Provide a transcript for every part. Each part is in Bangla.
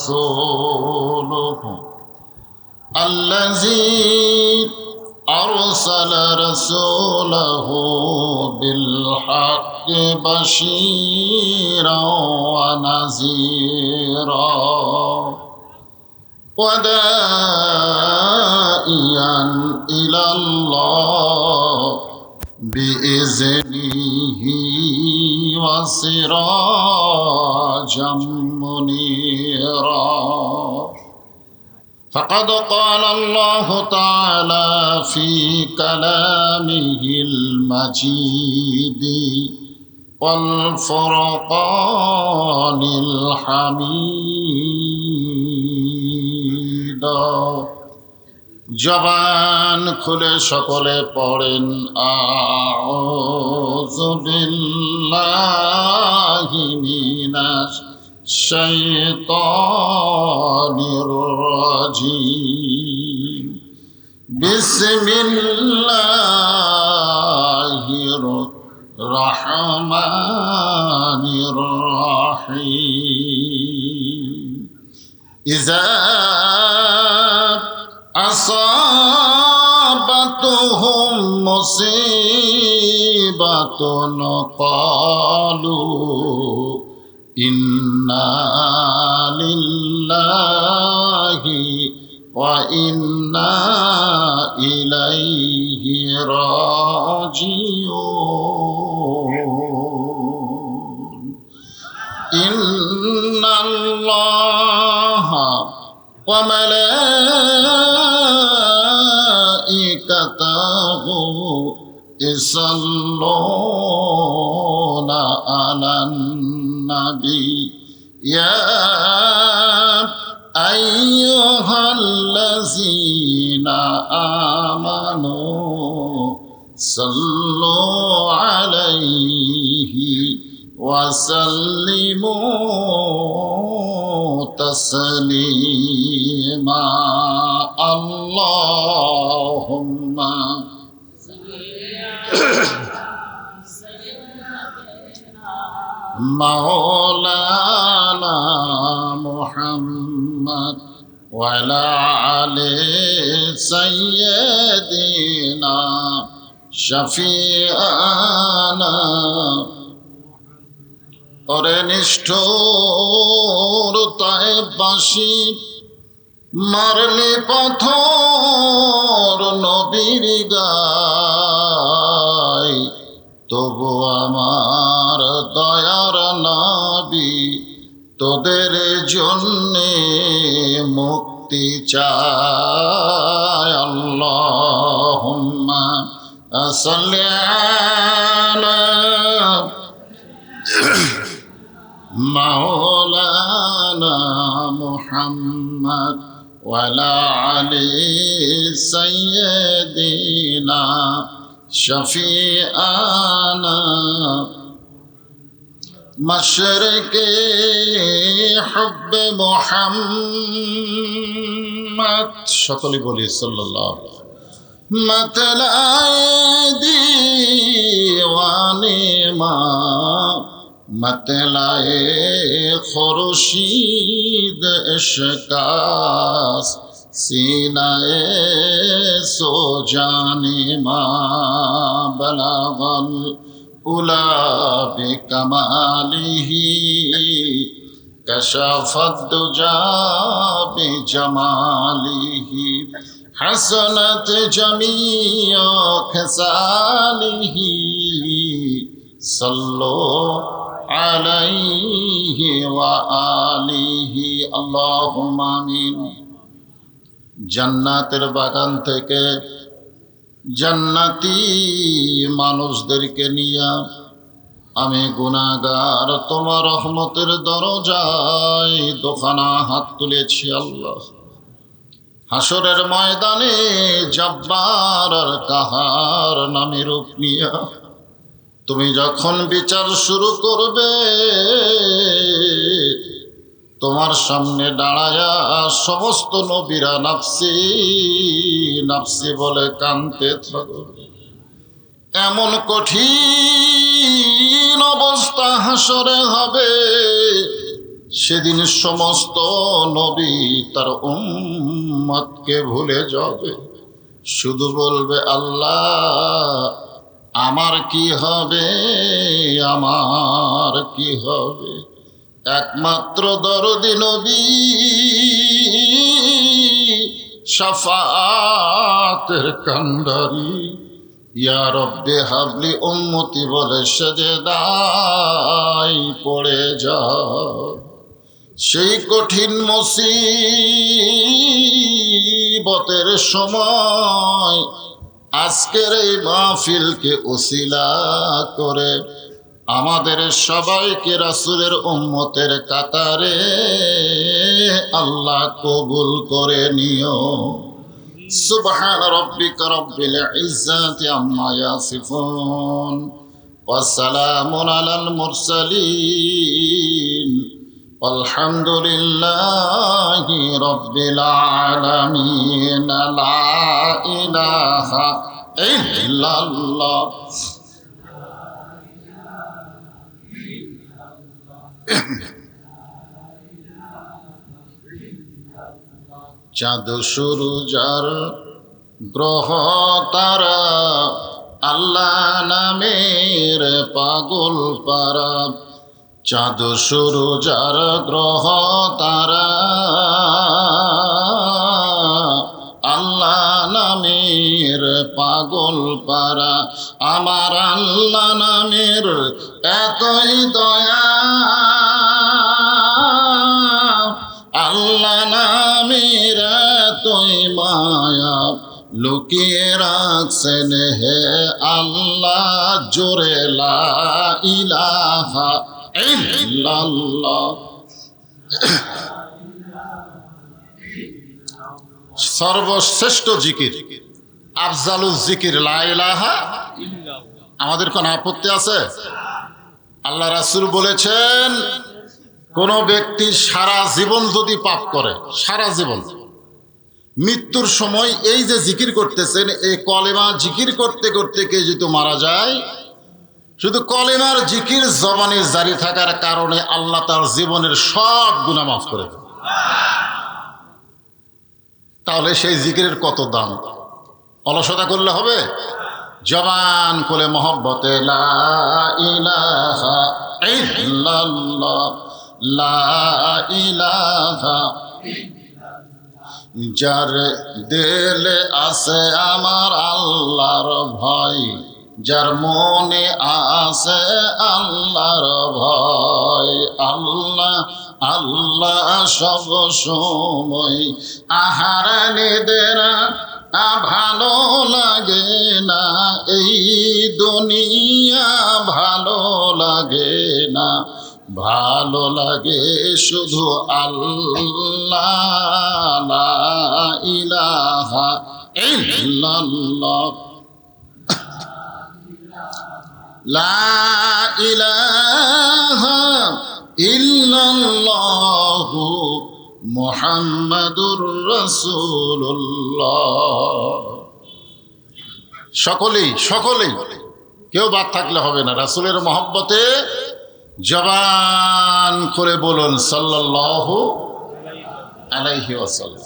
ورسوله الذي أرسل رسوله بالحق بشيرا ونذيرا وداعيا إلى الله بإذنه وسراجا منيرا فقد قال الله تعالى في كلامه المجيد والفرقان الحميد জবান খুলে সকলে পড়েন আউযু বিল্লাহি মিনাশ শাইতানির রাজিম বিসমিল্লাহির রহমানির রহিম ইযা أصابتهم مصيبة قالوا إنا لله وإنا إليه راجعون إن الله وملائكته يصلون على النبي يا أيها الذين آمنوا صلوا عليه وسلموا تسليما اللهم مولانا محمد وعلى آل سيدنا شفيعنا ওরে নিষ্ঠুরতায় বাঁশি মারলে পাথর নবীর গায় তবু আমার দয়ার নবী তোদের জন্যে মুক্তি চায় আল্লাহুম্মা সাল্লি আলা مولانا محمد وعلى آل سيدنا شفيعنا مشرق حب محمد সকলে বলি সাল্লাল্লাহু আলাইহি मतलाए दीवाने माँ मतलाए खुर्शीद इश्कास सीनाए सो जाने माँ बलागल उला बिकमालिही कशफत दुजा बिजमालिही حسنت جميع خصاله صلوا عليه وآله اللهم آمين জান্নাতের বাগান থেকে জান্নাতি মানুষদেরকে নিয়ে আমি গুনাহগার তোমার রহমতের দরজায় দোখানা হাত তুলেছি আল্লাহ হাসরের ময়দানে জব্বার আর কাহার নামে রূপ নিয়া তুমি যখন বিচার শুরু করবে তোমার সামনে দাঁড়ায়া সমস্ত নবীরা নাফসি নাফসি বলে কাঁদতে থাকবে এমন কঠিন অবস্থা হাসরে হবে সেদিন সমস্ত নবী তার উম্মতকে ভুলে যাবে, শুধু বলবে আল্লাহ আমার কি হবে, আমার কি হবে। একমাত্র দরদি নবী শাফাতের কান্ডারি ইয়া রব্বে হাবলি উম্মতি বলে সেজদায় পড়ে যাও। সেই কঠিন মুসিবতের সময় আজকের এই মাহফিলকে ওসিলা করে আমাদের সবাইকে রাসূলের উম্মতের কাতারে আল্লাহ কবুল করে নিও। সুবহান রাব্বিকা রাব্বিল ইজ্জাতি আম্মা ইয়াসিফুন ওয়া সালামুন আলাল মুরসালিন আলহামদুলিল্লাহি রাব্বিল আলামিন। লা ইলাহা ইল্লাল্লাহ। চাঁদ সূরুজার গ্রহ তারা আল্লাহ নামের পাগল পারা। চাঁদ সূরুজার গ্রহ তারা আল্লাহ নামের পাগল পারা। আমার আল্লাহ নামের এতই দয়া, আল্লাহ নামের এতই মায়া, লুকিয়ে রাখছেন হে আল্লাহ জোরে লা ইলাহা ইল্লাল্লাহ। সর্বশ্রেষ্ঠ জিকির আফজালুল জিকির লা ইলাহা। আমাদের কোন আপত্তি আছে? আল্লাহ রাসূল বলেছেন কোন ব্যক্তি সারা জীবন যদি পাপ করে, সারা জীবন, মৃত্যুর সময় এই যে জিকির করতেছেন, এই কলেমা জিকির করতে করতে কে যদি মারা যায়, শুধু কলেমার জিকির জবানে জারি থাকার কারণে আল্লাহ তার জীবনের সব গুনাহ মাফ করে দেন। তাহলে সেই জিকিরের কত দাম! অলসতা করলে হবে? জবান করে মহব্বতে লা ইলাহা ইল্লাল্লাহ, লা ইলাহা। যার দিলে আছে আমার আল্লাহর ভয়, যার মনে আছে আল্লাহর ভয়, আল্লাহ আল্লাহ সব সময়। আহার নিদেরা ভালো লাগে না, এই দুনিয়া ভালো লাগে না, ভালো লাগে শুধু আল্লাহ লা ইলাহা ইল্লাল্লাহ, লা ইলাহা ইল্লাল্লাহু মুহাম্মাদুর রাসূলুল্লাহ। সকলেই কেউ বাদ থাকলে হবে না। রাসূলের মহব্বতে জবান করে বলুন সাল্লাল্লাহু আলাইহি ওয়াসাল্লাম।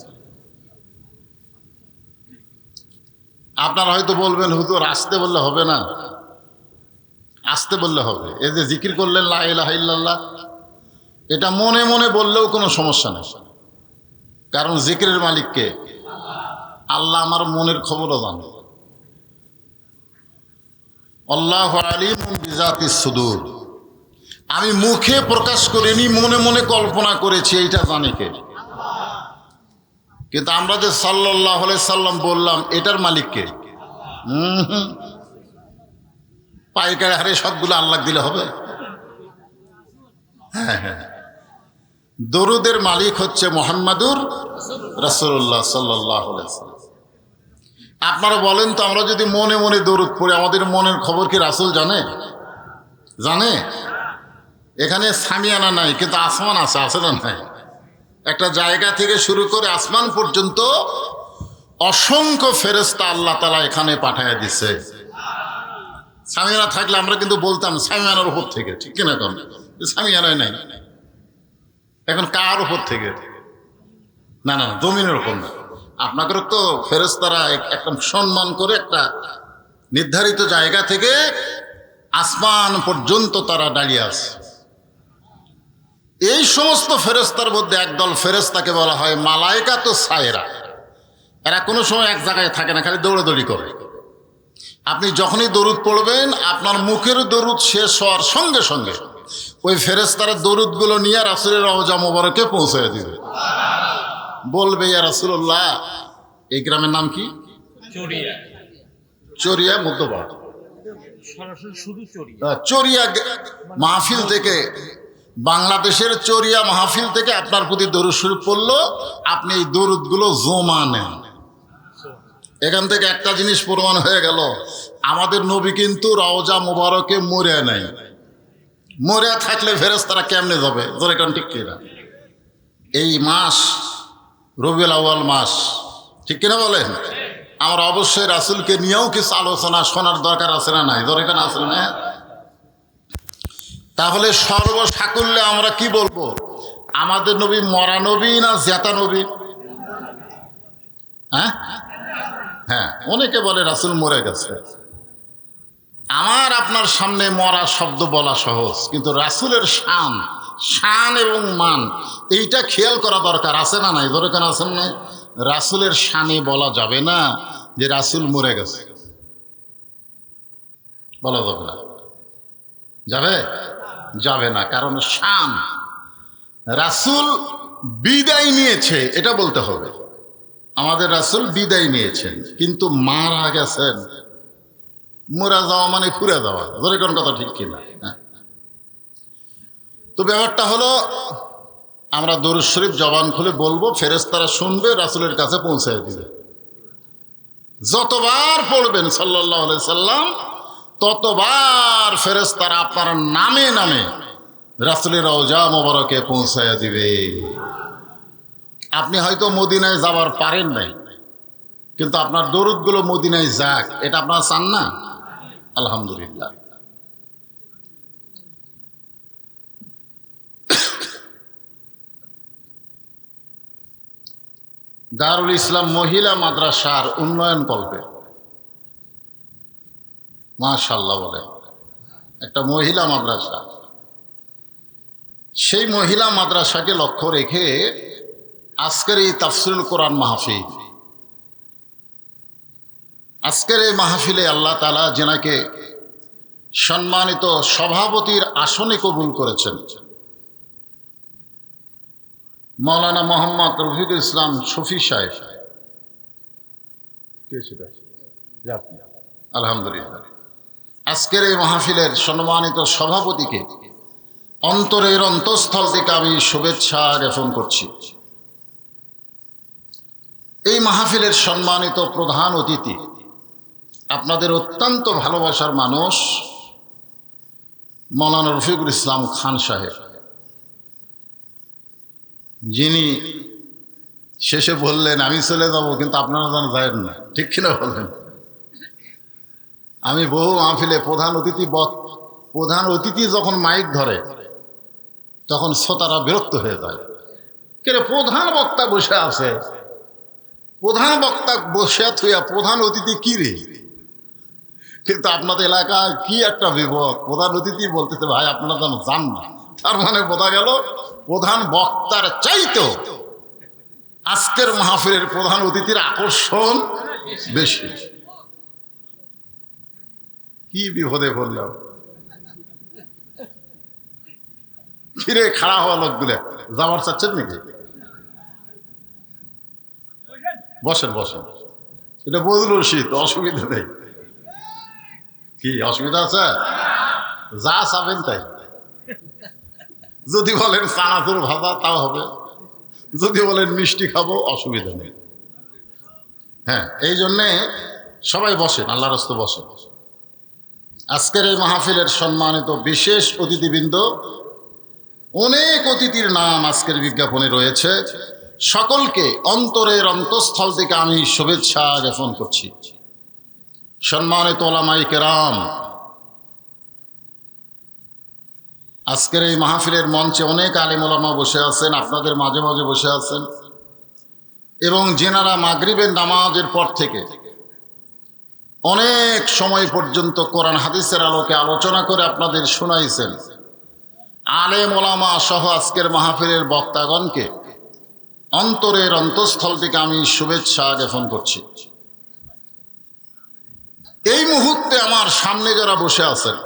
আপনারা হয়তো বলবেন হুজুর আসতে বললে হবে না, আসতে বললে হবে। এই যে জিকির করলেন লা ইলাহা ইল্লাল্লাহ, এটা মনে মনে বললেও কোনো সমস্যা নেই, কারণ জিকিরের মালিককে আল্লাহ আমার মনের খবরও জানে। আল্লাহু আলিমুন বিজাতিস সুদূর। আমি মুখে প্রকাশ করিনি, মনে মনে কল্পনা করেছি, এইটা জানে কে? কিন্তু আমরা যে সাল্লাল্লাহু আলাইহি সাল্লাম বললাম, এটার মালিক কে? পাইকারি হারে সবগুলো আল্লাহ দিলে হবে? হ্যাঁ, দরুদের মালিক হচ্ছে মুহাম্মাদুর রাসূলুল্লাহ সাল্লাল্লাহু আলাইহি সাল্লাম। আপনারা বলেন তো, আমরা যদি মনে মনে দরুদ পড়ি, আমাদের মনের খবর কি রাসূল জানে? জানে? এখানে সামিয়ানা নাই, কিন্তু আসমান আছে, আছে না নাই? একটা জায়গা থেকে শুরু করে আসমান পর্যন্ত অসংখ্য ফেরেশতা আল্লাহ তাআলা এখানে পাঠায় দিছে। সামিয়ানা থাকলে আমরা কিন্তু বলতাম সামিয়ানার উপর থেকে, ঠিক কিনা? কোন সামিয়ানায় নাই। এখন কার উপর থেকে? না না না, জমিনের উপর না। আপনাদের তো ফেরেশতারা একদম সম্মান করে একটা নির্ধারিত জায়গা থেকে আসমান পর্যন্ত তারা দাঁড়িয়ে আছে। এই সমস্ত ফেরেশতার মধ্যে একদল ফেরেশতাকে বলা হয় মালায়েকাতুস সায়রা। এরা কোনো সময় এক জায়গায় থাকে না, খালি দৌড়াদৌড়ি করে। আপনি যখনই দরুদ পড়বেন, আপনার মুখের দরুদ শেষ হওয়ার সঙ্গে সঙ্গে ওই ফেরেশতারা দরুদগুলো নিয়ে রাসূলের রওজা মোবারকে পৌঁছে দিবে। বলবে, ইয়া রাসূলুল্লাহ, এই গ্রামের নাম কি? চরিয়া। চরিয়া মধ্যপাড়া। সরাসরি শুধু চরিয়া। চরিয়া মাহফিল থেকে, বাংলাদেশের চরিয়া মাহফিল থেকে আপনার প্রতি দরুদ শরীফ পড়লো, আপনি এই দরুদগুলো জমা নেন। এখান থেকে একটা জিনিস প্রমাণ হয়ে গেল, আমাদের নবী কিন্তু রওজা মোবারকে মরে নাই। মরে থাকলে ফেরেশতারা কেমনে যাবে? ধরে কারণ ঠিক কিনা? এই মাস রবিউল আউয়াল মাস, ঠিক কিনা বলেন? আমরা অবশ্যই রাসূলকে নিয়েও কিছু আলোচনা শোনার দরকার আছে না নাই? ধরে কেন আছে না? তাহলে সর্বসাকুল্যে আমরা কি বলবো? আমাদের নবী মরা নবী না জেতা নবী? হ্যাঁ হ্যাঁ, অনেকে বলে রাসূল মরে গেছে। আমার আপনার সামনে মরা শব্দ বলা সহজ, কিন্তু রাসূলের শান এবং মান এইটা খেয়াল করা দরকার আছে না নাই? দরকার আছে না? রাসূলের শানে বলা যাবে না যে রাসূল মরে গেছে, বলা যাবে না। যাবে? যাবে না, কারণ শান। রাসূল বিদায় নিয়েছে এটা বলতে হবে। আমাদের রাসূল বিদায় নিয়েছেন, কিন্তু মারা গেছেন। মরা যাওয়া মানে ফুরে যাওয়া, ধরে কোন কথা ঠিক কিনা? তো ব্যাপারটা হলো, আমরা দরুদ শরীফ জবান খুলে বলবো, ফেরেশতারা শুনবে, রাসূলের কাছে পৌঁছায় দিবে। যতবার পড়বেন সাল্লাল্লাহু আলাইহি সাল্লাম, ততবার ফেরেশতারা আপনার নামে নামে রাসূলের রওজা মোবারকে পৌঁছায় দিবে। আপনি হয়তো মদিনায় যাবার পারেন নাই, কিন্তু আপনার দরুদগুলো মদিনায় যাক, এটা আপনারা চান না? আলহামদুলিল্লাহ। দারুল ইসলাম মহিলা মাদ্রাসার উন্নয়ন কল্পে, মাশাআল্লাহ বলে, একটা মহিলা মাদ্রাসা। সেই মহিলা মাদ্রাসাকে লক্ষ্য রেখে আজকের এই তাফসীরুল কোরআন মাহফিল, আজকের এই মাহফিলে আল্লাহ তাআলা যেনাকে সম্মানিত সভাপতির আসনে কবুল করেছেন, মাওলানা মোহাম্মদ রফিকুল ইসলাম শফি সাহেব। আলহামদুলিল্লাহ, আজকের এই মাহফিলের সম্মানিত সভাপতিকে অন্তরের অন্তঃস্থল থেকে আমি শুভেচ্ছা জ্ঞাপন করছি। এই মাহফিলের সম্মানিত প্রধান অতিথি, আপনাদের অত্যন্ত ভালোবাসার মানুষ মাওলানা রফিকুল ইসলাম খান সাহেব, যিনি শেষে বললেন আমি চলে যাব, কিন্তু আপনারা যেন যাবেন না, ঠিক কিনা বলেন? আমি বহু মাহফিলে প্রধান অতিথি যখন মাইক ধরে তখন শ্রোতারা বিরক্ত হয়ে যায়। কেন প্রধান বক্তা বসে আছে, প্রধান বক্তা বসে থুয়া প্রধান অতিথি কি রে? কিন্তু আপনাদের এলাকায় কি একটা বিপদ, প্রধান অতিথি বলতেছে ভাই আপনারা যেন যান না। তার মানে বোঝা গেল প্রধান বক্তার চাইতো আজকের মাহফিলের প্রধান অতিথির আকর্ষণ বেশি। কি বিপদে পড়লাম! ফিরে খাড়া হওয়া লোকগুলো যাবার চাচ্ছেন নাকি? বসেন বসেন, এটা বদল শীত, অসুবিধা নেই। কি অসুবিধা আছে? যা চাবেন তাই। যদি বলেন চানাচুর ভাজা তাও হবে, যদি বলেন মিষ্টি খাবো, অসুবিধা নেই। হ্যাঁ, এই জন্যে সবাই বসেন, আল্লাহর রাস্তে বসেন। আজকের এই মাহফিলের সম্মানিত বিশেষ অতিথিবৃন্দ, অনেক অতিথির নাম আজকের বিজ্ঞাপনে রয়েছে, সকলকে অন্তরের অন্তঃস্থল থেকে আমি শুভেচ্ছা জ্ঞাপন করছি। সম্মানিত ওলামায়ে কেরাম, আজকের এই মাহফিলের মঞ্চে অনেক আলেম ওলামা বসে আছেন, আপনাদের মাঝে মাঝে বসে আছেন, এবং যেনারা মাগরিবের নামাজের পর থেকে অনেক সময় পর্যন্ত কোরআন হাদিসের আলোকে আলোচনা করে আপনাদের শোনাইছেন, আলেম ওলামা সহ আজকের মাহফিলের বক্তাগণকে অন্তরের অন্তঃস্থল থেকে আমি শুভেচ্ছা জ্ঞাপন করছি। এই মুহূর্তে আমার সামনে যারা বসে আছেন,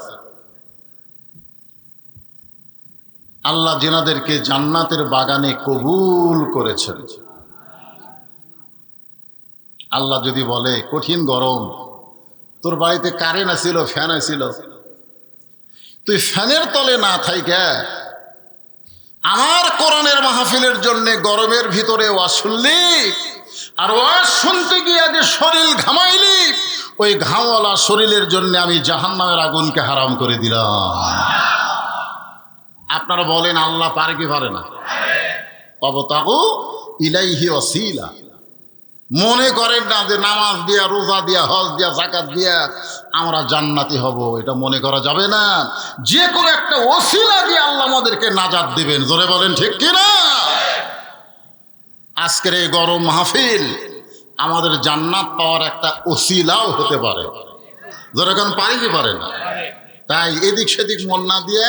আল্লাহ যেনাদেরকে জান্নাতের বাগানে কবুল করেছেন। আল্লাহ যদি বলে কঠিন গরম, তোর বাড়িতে কারেন্ট আসিল, ফ্যান আসিল, তুই ফ্যানের তলে না থাইকা আমার কোরআনের মাহফিলের জন্য গরমের ভিতরে ওয়াজ শুনলি, আর ওয়াজ শুনতে গিয়ে যে শরীর ঘামাইলি, ওই ঘামওয়ালা শরীরের জন্য আমি জাহান্নামের আগুনকে হারাম করে দিলাম। আপনারা বলেন আল্লাহ পারে কি পারে না? অবতাগু ইলাইহি ওয়াসিলা। মনে করেন না যে নামাজ দিয়া, রোজা দিয়া, হজ দিয়া, যাকাত দিয়া আমরা জান্নাতি হব, এটা মনে করা যাবে না। যে কোনো একটা ওসিলা দিয়ে আল্লাহ আমাদেরকে নাজাত দিবেন। জোরে বলেন ঠিক কিনা? আজকের এই গরম মাহফিল আমাদের জান্নাত পাওয়ার একটা ওসিলাও হতে পারে। জোরে কোন পারি কি পারে না? তাই এদিক সেদিক মন না দিয়ে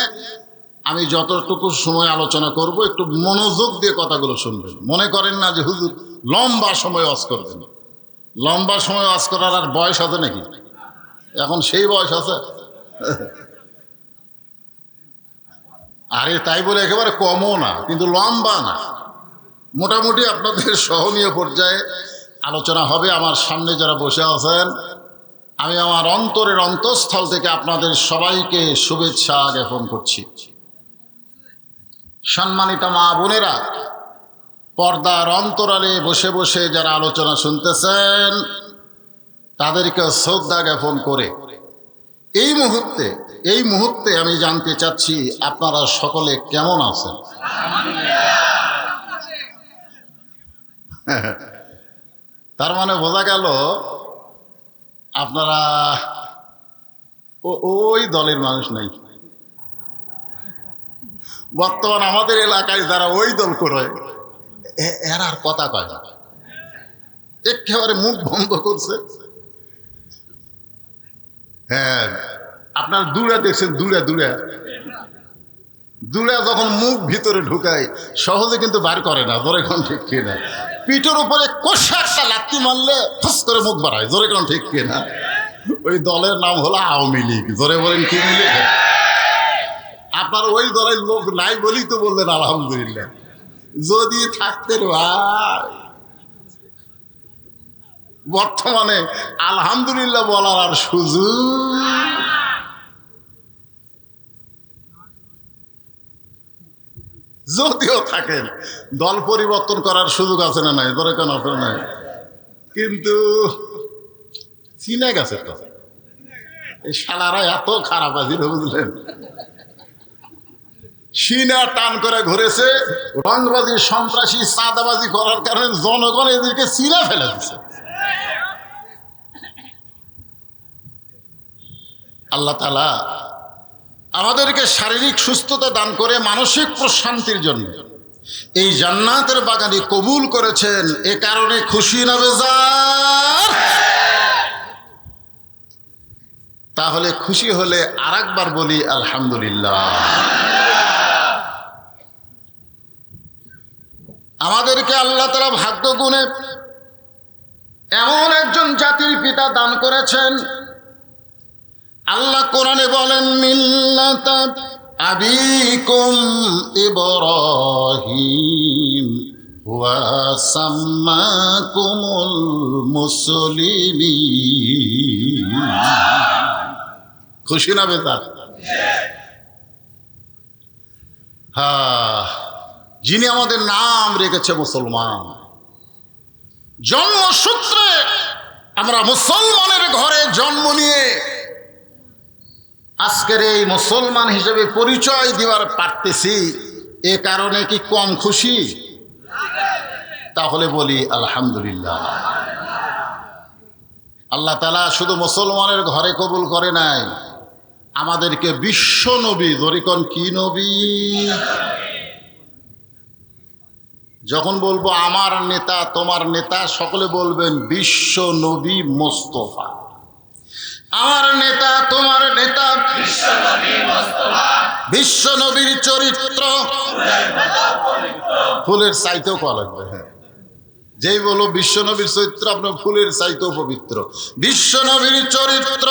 আমি যতটুকু সময় আলোচনা করব একটু মনোযোগ দিয়ে কথাগুলো শুনবেন। মনে করেন না যে হুজুর লম্বা সময় ওয়াজ করবেন। লম্বা সময় ওয়াজ করার আর বয়স আছে নাকি? এখন সেই বয়স আছে? আরে তাই বলে একেবারে কমও না, কিন্তু লম্বা না, মোটামুটি আপনাদের সহনীয় পর্যায়ে আলোচনা হবে। আমার সামনে যারা বসে আছেন, আমি আমার অন্তরের অন্তঃস্থল থেকে আপনাদের সবাইকে শুভেচ্ছা জ্ঞাপন করছি। সম্মানিত মা বোনেরা, পর্দার অন্তরালে বসে বসে যারা আলোচনা শুনতেছেন, তাদেরকে শ্রদ্ধা জ্ঞাপন করে এই মুহূর্তে আমি জানতে চাচ্ছি আপনারা সকলে কেমন আছেন? তার মানে বোঝা গেল আপনারা ওই দলের মানুষ নাই। বর্তমান আমাদের এলাকায় যারা ওই দল করে, এরা আর কথা কয় না, একেবারে মুখ বন্ধ করছে। হ্যাঁ, আপনার দূরে দেখছেন, দূরে যখন মুখ ভিতরে ঢুকায় সহজে কিন্তু বার করে না। জোরে কোন ঠিক কিনা? পিঠের উপরে কষা একটা লাত্তি মারলে ফুস করে মুখ বাড়ায়। জোরে কোন ঠিক কিনা? ওই দলের নাম হলো আওয়ামী লীগ। জোরে বলেন কি মিলে? আপনার ওই দলের লোক নাই বলেই তো বললেন আলহামদুলিল্লাহ। যদি থাকতেন ভাই, বর্তমানে আলহামদুলিল্লাহ বলার আর সুযোগ, যদিও থাকেন, দল পরিবর্তন করার সুযোগ আছে না নাই? ধরে কেন আছে নাই? কিন্তু চিনে গেছে তো, এই শালারা এত খারাপ আছে, বুঝলেন? সিনা টান করে ঘুরেছে, রংবাজি, সন্ত্রাসী, চাঁদাবাজি করার কারণে জনগণ এদেরকে চিনা ফেলে দিচ্ছে। আল্লাহ তাআলা আমাদেরকে শারীরিক সুস্থতা দান করে মানসিক প্রশান্তির জন্য এই জান্নাতের বাগানে কবুল করেছেন। এ কারণে খুশি না বেজার? তাহলে খুশি হলে আরেকবার বলি আলহামদুলিল্লাহ। আমাদেরকে আল্লাহ তাআলা ভাগ্য গুণে এমন একজন জাতির পিতা দান করেছেন। আল্লাহ কোরআনে বলেন, মিল্লাতা আবিকুম ইব্রাহিম ওয়া সাম্মাকুমুল মুসলিমিন। খুশি না বেজার? হ্যাঁ, যিনি আমাদের নাম রেখেছে মুসলমান। জন্মসূত্রে আমরা মুসলমানের ঘরে জন্ম নিয়ে আজকের এই মুসলমান হিসেবে পরিচয় দেওয়ার পারতেছি, এ কারণে কি কম খুশি? তাহলে বলি আলহামদুলিল্লাহ। আল্লাহ তাআলা শুধু মুসলমানের ঘরে কবুল করে নাই, আমাদেরকে বিশ্ব নবী, ধরিকন কি নবী? যখন বলবো আমার নেতা তোমার নেতা, সকলে বলবেন বিশ্ব নবী মোস্তফা। আমার নেতা তোমার নেতা বিশ্ব নবীর চরিত্র ফুলের চাইতেও কওয়া লাগবে। হ্যাঁ, যেই বলো বিশ্ব নবীর চরিত্র, আপনার ফুলের চাইতেও পবিত্র। বিশ্ব নবীর চরিত্র,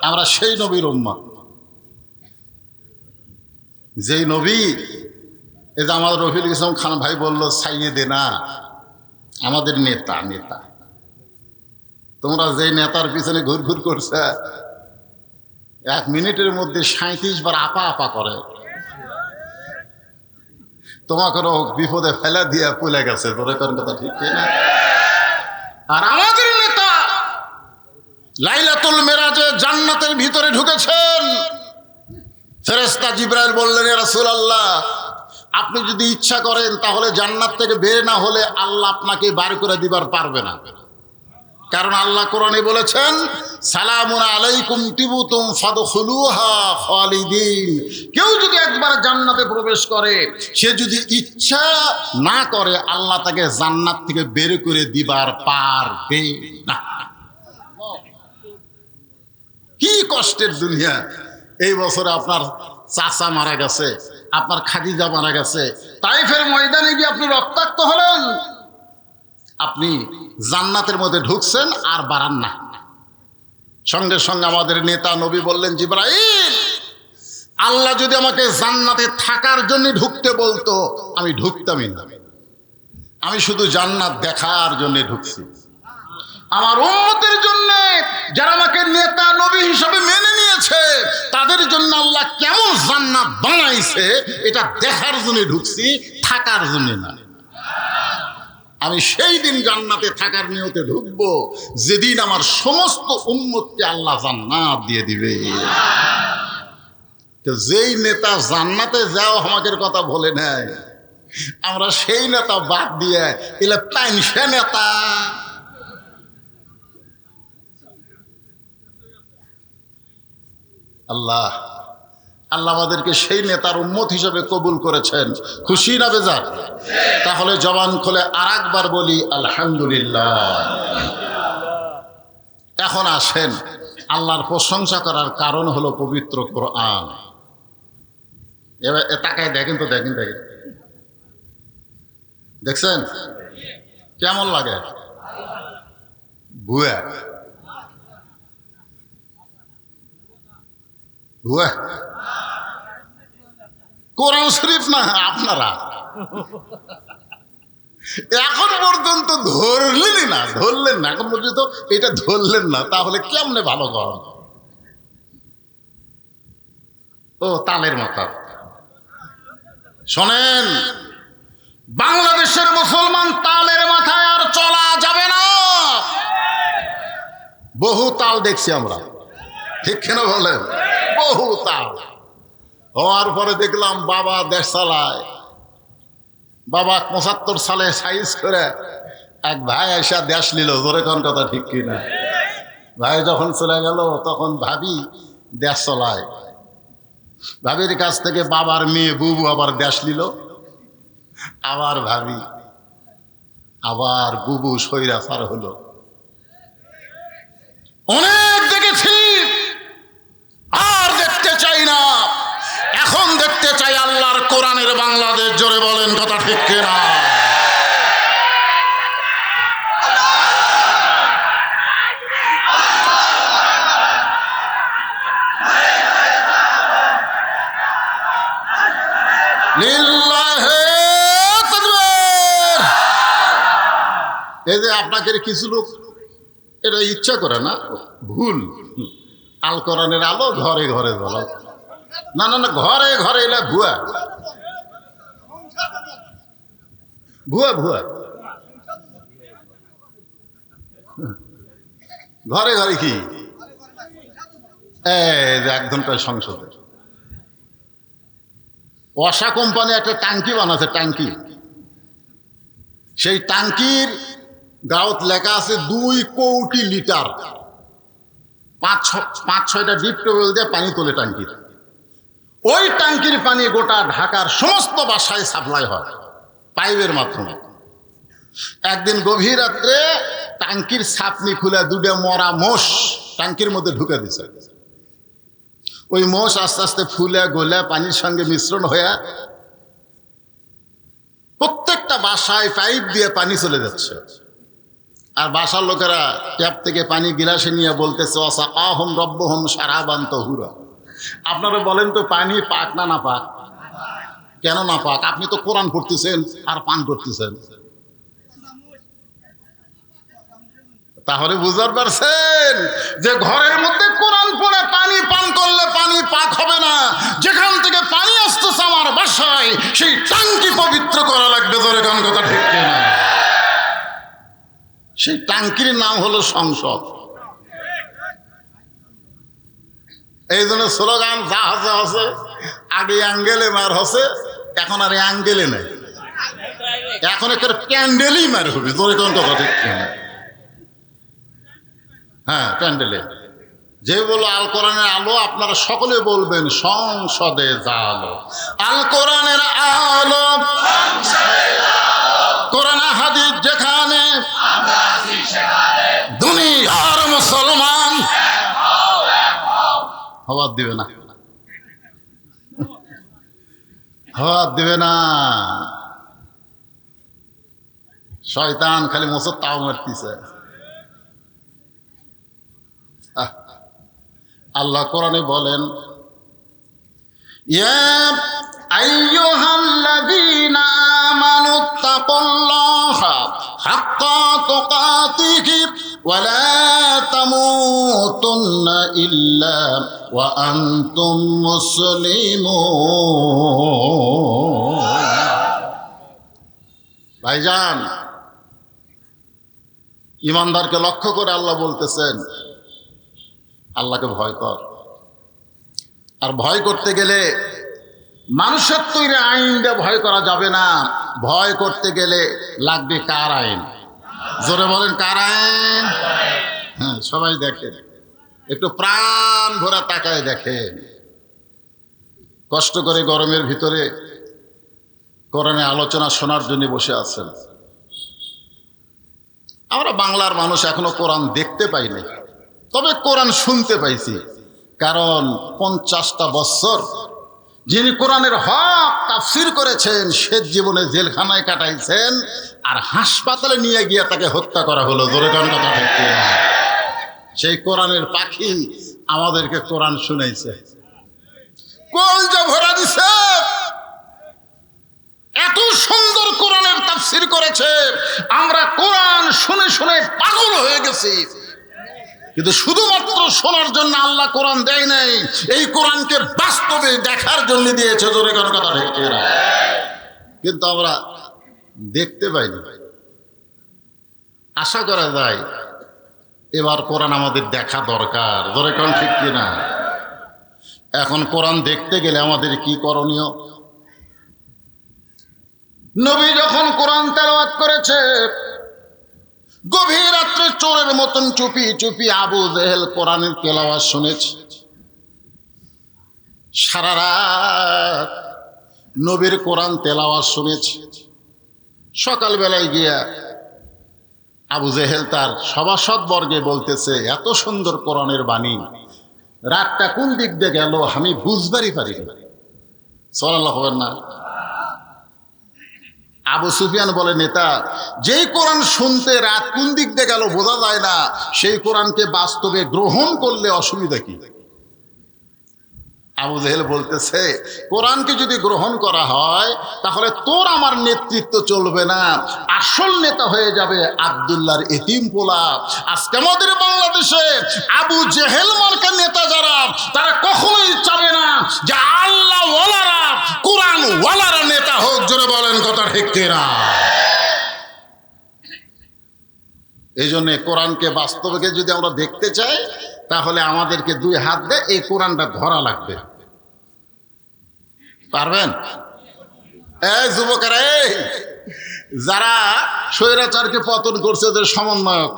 আমরা সেই নবীর উম্মত, যেই নবী, এই যে আমাদের রফিল ইসলাম খান ভাই বললো সাইয়েদে না, আমাদের নেতা। নেতা তোমরা যেই নেতার পিছনে ঘুর ঘুর করছে, 1 মিনিটের মধ্যে 37 বার আপা আপা করে, তোমাকে বিপদে ফেলা দিয়ে পুলে গেছে। তোর কথা ঠিক না? আর আমাদের নেতা লাইলাতুল মেরাজে জান্নাতের ভিতরে ঢুকেছেন। ফেরেশতা জিবরাইল বললেন, ইয়া রাসূলুল্লাহ, আপনি যদি ইচ্ছা করেন তাহলে জান্নাত থেকে বের না হলে আল্লাহ আপনাকে বার করে দিবার পারবে না। কারণ আল্লাহ কোরআনে বলেছেন, সালামুন আলাইকুম তিবতুম ফাদখুলুহা খালিদিন। কেউ যদি একবার জান্নাতে প্রবেশ করে, সে যদি ইচ্ছা না করে, আল্লাহ তাকে জান্নাত থেকে বের করে দিবার পারবে না। কি কষ্টের দুনিয়া! এই বছরে আপনার চাচা মারা গেছে, আপনার খাদিজা মারা গেছে, তাইফের ময়দানে গিয়ে আপনি রক্তাক্ত হলেন, আপনি জান্নাতের মধ্যে ঢুকছেন আর বাড়ান না। সঙ্গে সঙ্গে আমাদের নেতা নবী বললেন, জিবরাইল, আল্লাহ যদি আমাকে জান্নাতে থাকার জন্য ঢুকতে বলতো, আমি ঢুকতামই না। আমি শুধু জান্নাত দেখার জন্য ঢুকছি। আমার উম্মতের জন্য, যারা আমাকে নেতা নবী হিসাবে মেনে নিয়েছে, তাদের জন্য আল্লাহ কেমন জান্নাত বানাইছে এটা দেখার জন্য ঢুকছি, থাকার জন্য না। আমি সেই দিন জান্নাতে থাকার নিয়তে ঢুকবো যেদিন আমার সমস্ত উম্মতকে আল্লাহ জান্নাত দিয়ে দিবে। তো যেই নেতা জান্নাতে যাও আমাদের কথা বলে নেয়, আমরা সেই নেতা বাদ দিয়ে এলে পাইনসে নেতা। আল্লাহ আল্লাহ আমাদেরকে সেই নেতার উম্মত হিসেবে কবুল করেছেন। খুশি না বেজার? তাহলে জবান খুলে আর একবার বলি আলহামদুলিল্লাহ। এখন আসেন, আল্লাহর প্রশংসা করার কারণ হলো পবিত্র কোরআন। এবার তাকায় দেখেন তো, দেখেন দেখছেন কেমন লাগে? ভুয়া ভুয়া কোরআন শরীফ না, আপনারা এখন পর্যন্ত ধরলেন না, এখন পর্যন্ত এটা ধরলেন না, তাহলে কেমনে ভালো কর? ও তালের মাথা। শোনেন, বাংলাদেশের মুসলমান তালের মাথায় আর চলা যাবে না। বহু তাল দেখছি আমরা, ঠিক কেন বলেন? বহু তাল হওয়ার পরে দেখলাম বাবা দেশ চালায়। বাবা ৭৫ সালে সাইজ করে এক ভাই এসে দেশ নিল। জোরে কোন কথা ঠিক কিনা? ভাই যখন চলে গেল তখন ভাবি দেশ চলায়। ভাবির কাছ থেকে বাবার মেয়ে বুবু আবার দেশ নিল। আবার ভাবি, আবার বুবু স্বৈরাচার হলো। অনেক দেখেছি, আর দেখতে চাই না। এখন দেখতে চাই আল্লাহর কোরআনের বাংলাদেশ। জোরে বলেন কথা ঠিক কিনা? লিল্লাহে তাকবীর। এই যে আপনাকে কিছু লোক এটা ইচ্ছা করে না, ভুল। আল কোরআনের আলো ঘরে ঘরে জ্বলা। না না না, ঘরে ঘরে এলে ভুয়া ভুয়া ভুয়া। ঘরে ঘরে কি একদম সংসদে ওয়াসা কোম্পানি একটা ট্যাঙ্কি বানাচ্ছে, ট্যাঙ্কি। সেই ট্যাঙ্কির গাঁত লেখা আছে 2 কোটি লিটার। পাঁচ ছয়টা ডিপ টিউবওয়েল দিয়ে পানি তোলে ট্যাঙ্কির। ওই ট্যাঙ্কির পানি গোটা ঢাকার সমস্ত বাসায় সাপ্লাই হয় পাইপের মাধ্যমে। একদিন গভীর রাত্রে ট্যাঙ্কির ছাপনি খুলে দুটো মরা মোষ ট্যাঙ্কির মধ্যে ঢুকে দিছে। ওই মোষ আস্তে আস্তে ফুলে গলে পানির সঙ্গে মিশ্রণ হয়ে প্রত্যেকটা বাসায় পাইপ দিয়ে পানি চলে যাচ্ছে। আর বাসার লোকেরা ট্যাপ থেকে পানি গিলাসে নিয়ে বলতেছে অসা আহম রব্বহম সারাবান তহুরা। আপনারা বলেন তো পানি পাক না না পাক? কেন না পাক? আপনি তো কোরআন পড়তেছেন আর পান করতেছেন। তাহলে বুঝতে পারছেন যে ঘরের মধ্যে কোরআন পড়ে পানি পান করলে পানি পাক হবে না। যেখান থেকে পানি আসতেছে আমার বাসায় সেই ট্যাঙ্কি পবিত্র করা লাগবে। ধরে কোন কথা ঠিক না? সেই ট্যাঙ্কির নাম হলো সংসদ। এই জন্য স্লোগান জাহাজে আছে, আগে অ্যাঙ্গেলে মার হচ্ছে, এখন আর অ্যাঙ্গেলে নেই, এখন একটা প্যান্ডেলই মার হবে। ধরে কোন কথা ঠিক না? হ্যাঁ, প্যান্ডেলে যে বলো আল কোরআনের আলো, আপনারা সকলে বলবেন সংসদে জালো। আল কোরআনের আলো, কোরআন হাদিস যেখানে, দুনিয়ার মুসলমান হওয়ার দিবে না, হওয়ার দিবে না। শয়তান খালি মোসর তাও মারতেছে। আল্লাহ কোরআনে বলেন, ইয়া আইয়ুহাল্লাযীনা আমানুত্তাকুল্লাহা হাক্কা তুকাতিহি ওয়া লা তামুতুন্না ইল্লা ওয়া আনতুম মুসলিমুন। ভাইজান, ইমানদারকে লক্ষ্য করে আল্লাহ বলতেছেন, আল্লাহকে ভয় কর। আর ভয় করতে গেলে মানুষের তৈরি আইন দিয়ে ভয় করা যাবে না। ভয় করতে গেলে লাগবে কার আইন? জোরে বলেন, কার আইন? হ্যাঁ, সবাই দেখেন, একটু প্রাণ ভরা তাকায় দেখেন। কষ্ট করে গরমের ভিতরে কোরআনে আলোচনা শোনার জন্য বসে আছেন। আমরা বাংলার মানুষ এখনো কোরআন দেখতে পাইনি, তবে কোরআন শুনতে পাইছি। কারণ 50টা বছর যিনি কোরআনের হক তাফসীর করেছেন, সে জীবনে জেলখানায় কাটাইছেন, আর হাসপাতালে নিয়ে গিয়ে তাকে হত্যা করা হলো। জোরে কোন কথা ঠিক না? সেই কোরআনের পাখি আমাদেরকে কোরআন শুনাইছে, কলজা ভরা দিছে, এত সুন্দর কোরআনের তাফসীর করেছে। আমরা কোরআন শুনে শুনে পাগল হয়ে গেছি। কিন্তু শুধুমাত্র শোনার জন্য আল্লাহ কোরআন দেয় নাই, এই কোরআনকে বাস্তবে দেখার জন্য দিয়েছে। জোরে কোন কথা ঠিক না? কিন্তু আমরা দেখতে পাইনি। আশা করা যায় এবার কোরআন আমাদের দেখা দরকার। জোরে কোন ঠিক কিনা? এখন কোরআন দেখতে গেলে আমাদের কি করণীয়? নবী যখন কোরআন তেলাওয়াত করেছে, গভীর রাত্রে চোরের মতন চুপি চুপি আবু জেহেল কোরআনের তেলাওয়াত শুনেছে। সারা রাত নবীর কোরআন তেলাওয়াত শুনেছে। সকালবেলায় গিয়া আবু জেহেল তার সভাসদ বর্গে বলতেছে, এত সুন্দর কোরআনের বাণী, রাতটা কোন দিক দিয়ে গেল আমি বুঝবারই পারি না। সাল্লাল্লাহু আলাইহি ওয়া সাল্লাম। আবু সুফিয়ান বলে, নেতা, যেই কোরআন শুনতে রাত কোন দিক দিয়ে গেল বোঝা যায় না, সেই কোরআনকে বাস্তবে গ্রহণ করলে অসুবিধা কি? আবু জেহেল বলতেছে, কোরআনকে যদি গ্রহণ করা হয় তাহলে তোর আমার নেতৃত্ব চলবে না, আসল নেতা হয়ে যাবে আব্দুল্লাহর এতিম পোলা। আজকে আমাদের বাংলাদেশে আবু জেহেল মার্কা নেতা যারা, তারা কখনোই চাবে না যে আল্লাহ ওয়ালারা, কোরআন ওয়ালারা নেতা হোক। জোরে বলেন কথা ঠিক কিনা? এই জন্য কোরআনকে বাস্তবে যদি আমরা দেখতে চাই, তাহলে আমাদেরকে দুই হাত দিয়ে এই কোরআনটা ধরা লাগবে। পারবেন? এই যুবকেরা, এই যারা স্বৈরাচারকে পতন করছে, যে সমন্বয়ক,